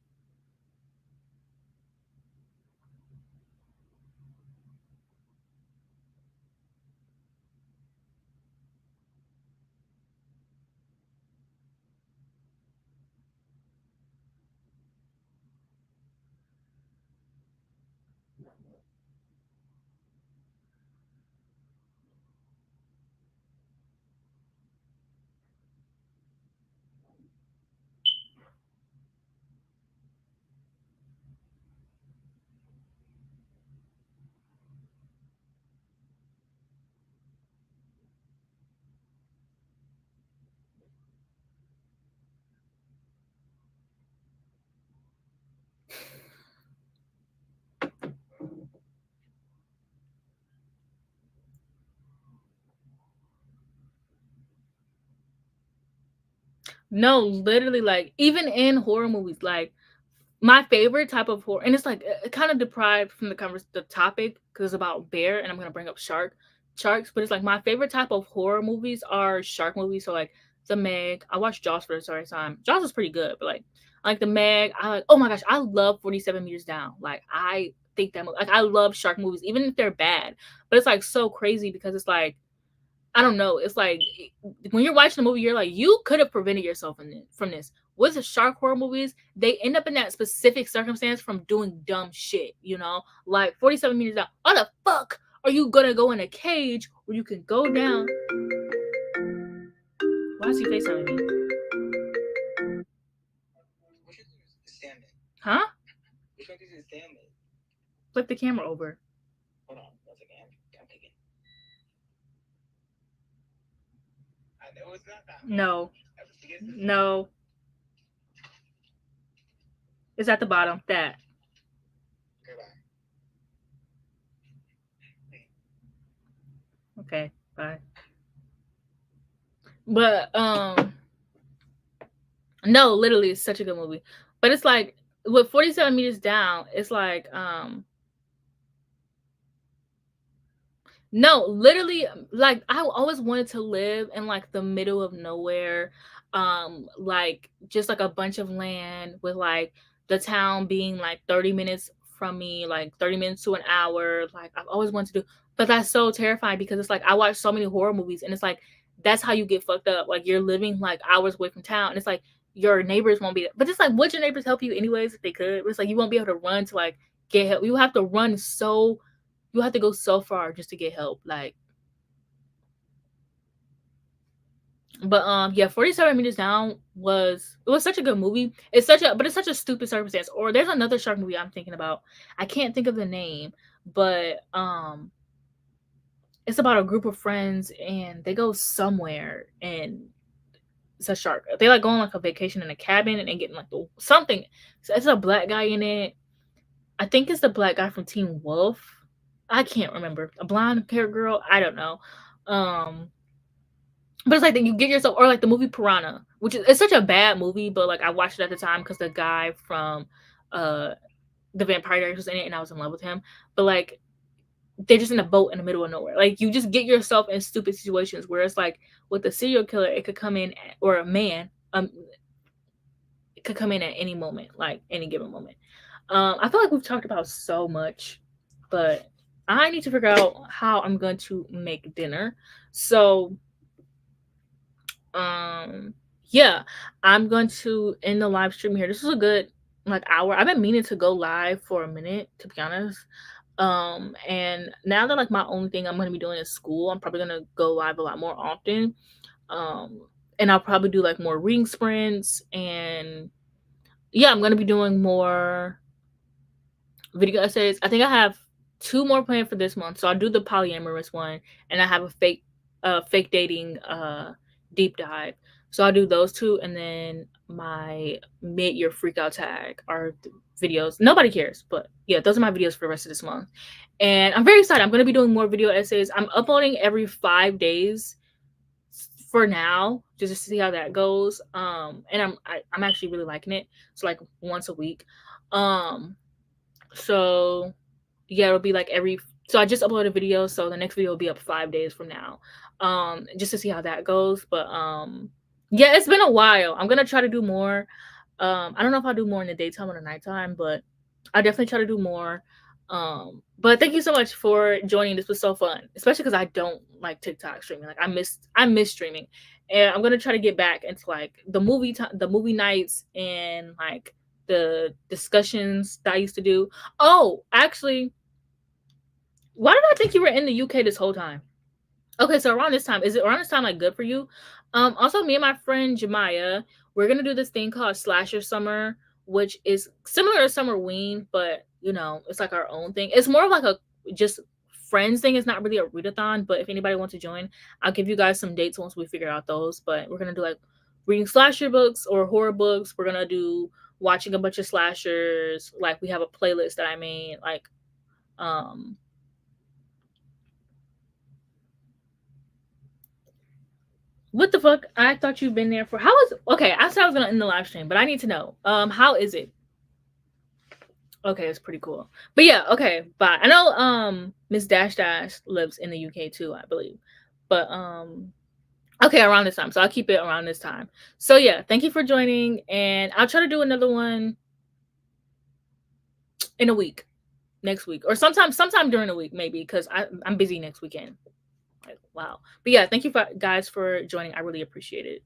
No, literally, like even in horror movies, like my favorite type of horror, and it's like it kind of deprived from the topic because it's about bear, and I'm gonna bring up sharks, but it's like my favorite type of horror movies are shark movies. So like the Meg, I watched Jaws for the first time. Jaws is pretty good, but like I like the Meg. Oh my gosh, I love 47 Meters Down. Like I think that like I love shark movies, even if they're bad. But it's like so crazy because it's like I don't know. It's like when you're watching the movie, you're like, you could have prevented yourself from this. With the shark horror movies, they end up in that specific circumstance from doing dumb shit, you know? Like 47 meters down. How the fuck are you gonna go in a cage where you can go down? Why is he FaceTiming me? Huh? Flip the camera over. Hold on, once again. I'm picking. I know it's not that. No. No. It's at the bottom. That. Okay, bye. But no, literally it's such a good movie. But it's like with 47 meters down, it's like no, literally like I always wanted to live in like the middle of nowhere, like just like a bunch of land with like the town being like 30 minutes from me, like 30 minutes to an hour. Like I've always wanted to do, but that's so terrifying because it's like I watch so many horror movies and it's like that's how you get fucked up. Like you're living like hours away from town and it's like your neighbors won't be there. But it's like would your neighbors help you anyways if they could? It's like you won't be able to run to like get help. You have to run so you have to go so far just to get help. Like but yeah, 47 meters down was such a good movie. It's such a stupid circumstance. Or there's another shark movie I'm thinking about. I can't think of the name, but it's about a group of friends and they go somewhere and it's a shark. They like go on like a vacation in a cabin and they getting like something. So it's a black guy in it. I think it's the black guy from Teen Wolf. I can't remember. A blonde hair girl. I don't know. But it's like that you get yourself, or like the movie Piranha, which is it's such a bad movie, but like I watched it at the time because the guy from uh the Vampire Diaries was in it, and I was in love with him. But like they're just in a boat in the middle of nowhere. Like you just get yourself in stupid situations where it's like with a serial killer, it could come in or a man, it could come in at any moment, like any given moment. I feel like we've talked about so much, but I need to figure out how I'm going to make dinner. So yeah, I'm going to end the live stream here. This is a good like hour. I've been meaning to go live for a minute, to be honest. And now that like my only thing I'm gonna be doing is school, I'm probably gonna go live a lot more often. And I'll probably do like more reading sprints and yeah, I'm gonna be doing more video essays. I think I have 2 more planned for this month. So I'll do the polyamorous one and I have a fake dating deep dive. So I'll do those 2 and then my mid-year freakout tag are videos. Nobody cares, but yeah, those are my videos for the rest of this month. And I'm very excited. I'm going to be doing more video essays. I'm uploading every 5 days for now, just to see how that goes. And I'm actually really liking it. So like once a week. So yeah, it'll be like so I just uploaded a video, so the next video will be up 5 days from now. Just to see how that goes. But yeah, it's been a while. I'm gonna try to do more. I don't know if I'll do more in the daytime or the nighttime, but I definitely try to do more. But thank you so much for joining. This was so fun, especially because I don't like TikTok streaming. Like I miss streaming, and I'm gonna try to get back into like the movie nights and like the discussions that I used to do. Oh, actually, why did I think you were in the UK this whole time? Okay, so around this time, is it around this time like good for you? Also me and my friend Jemiah, we're gonna do this thing called Slasher Summer, which is similar to Summerween, but you know, it's like our own thing. It's more of like a just friends thing. It's not really a readathon, but if anybody wants to join, I'll give you guys some dates once we figure out those. But we're gonna do like reading slasher books or horror books. We're gonna do watching a bunch of slashers. Like we have a playlist that I made, like um What the fuck? I thought you've been there for how is okay? I said I was gonna end the live stream, but I need to know. How is it? Okay, it's pretty cool. But yeah, okay, bye. I know Miss Dash Dash lives in the UK too, I believe. But okay, around this time. So I'll keep it around this time. So yeah, thank you for joining, and I'll try to do another one in a week, next week, or sometime during the week, maybe, because I'm busy next weekend. Like, wow. But yeah, thank you guys for joining. I really appreciate it.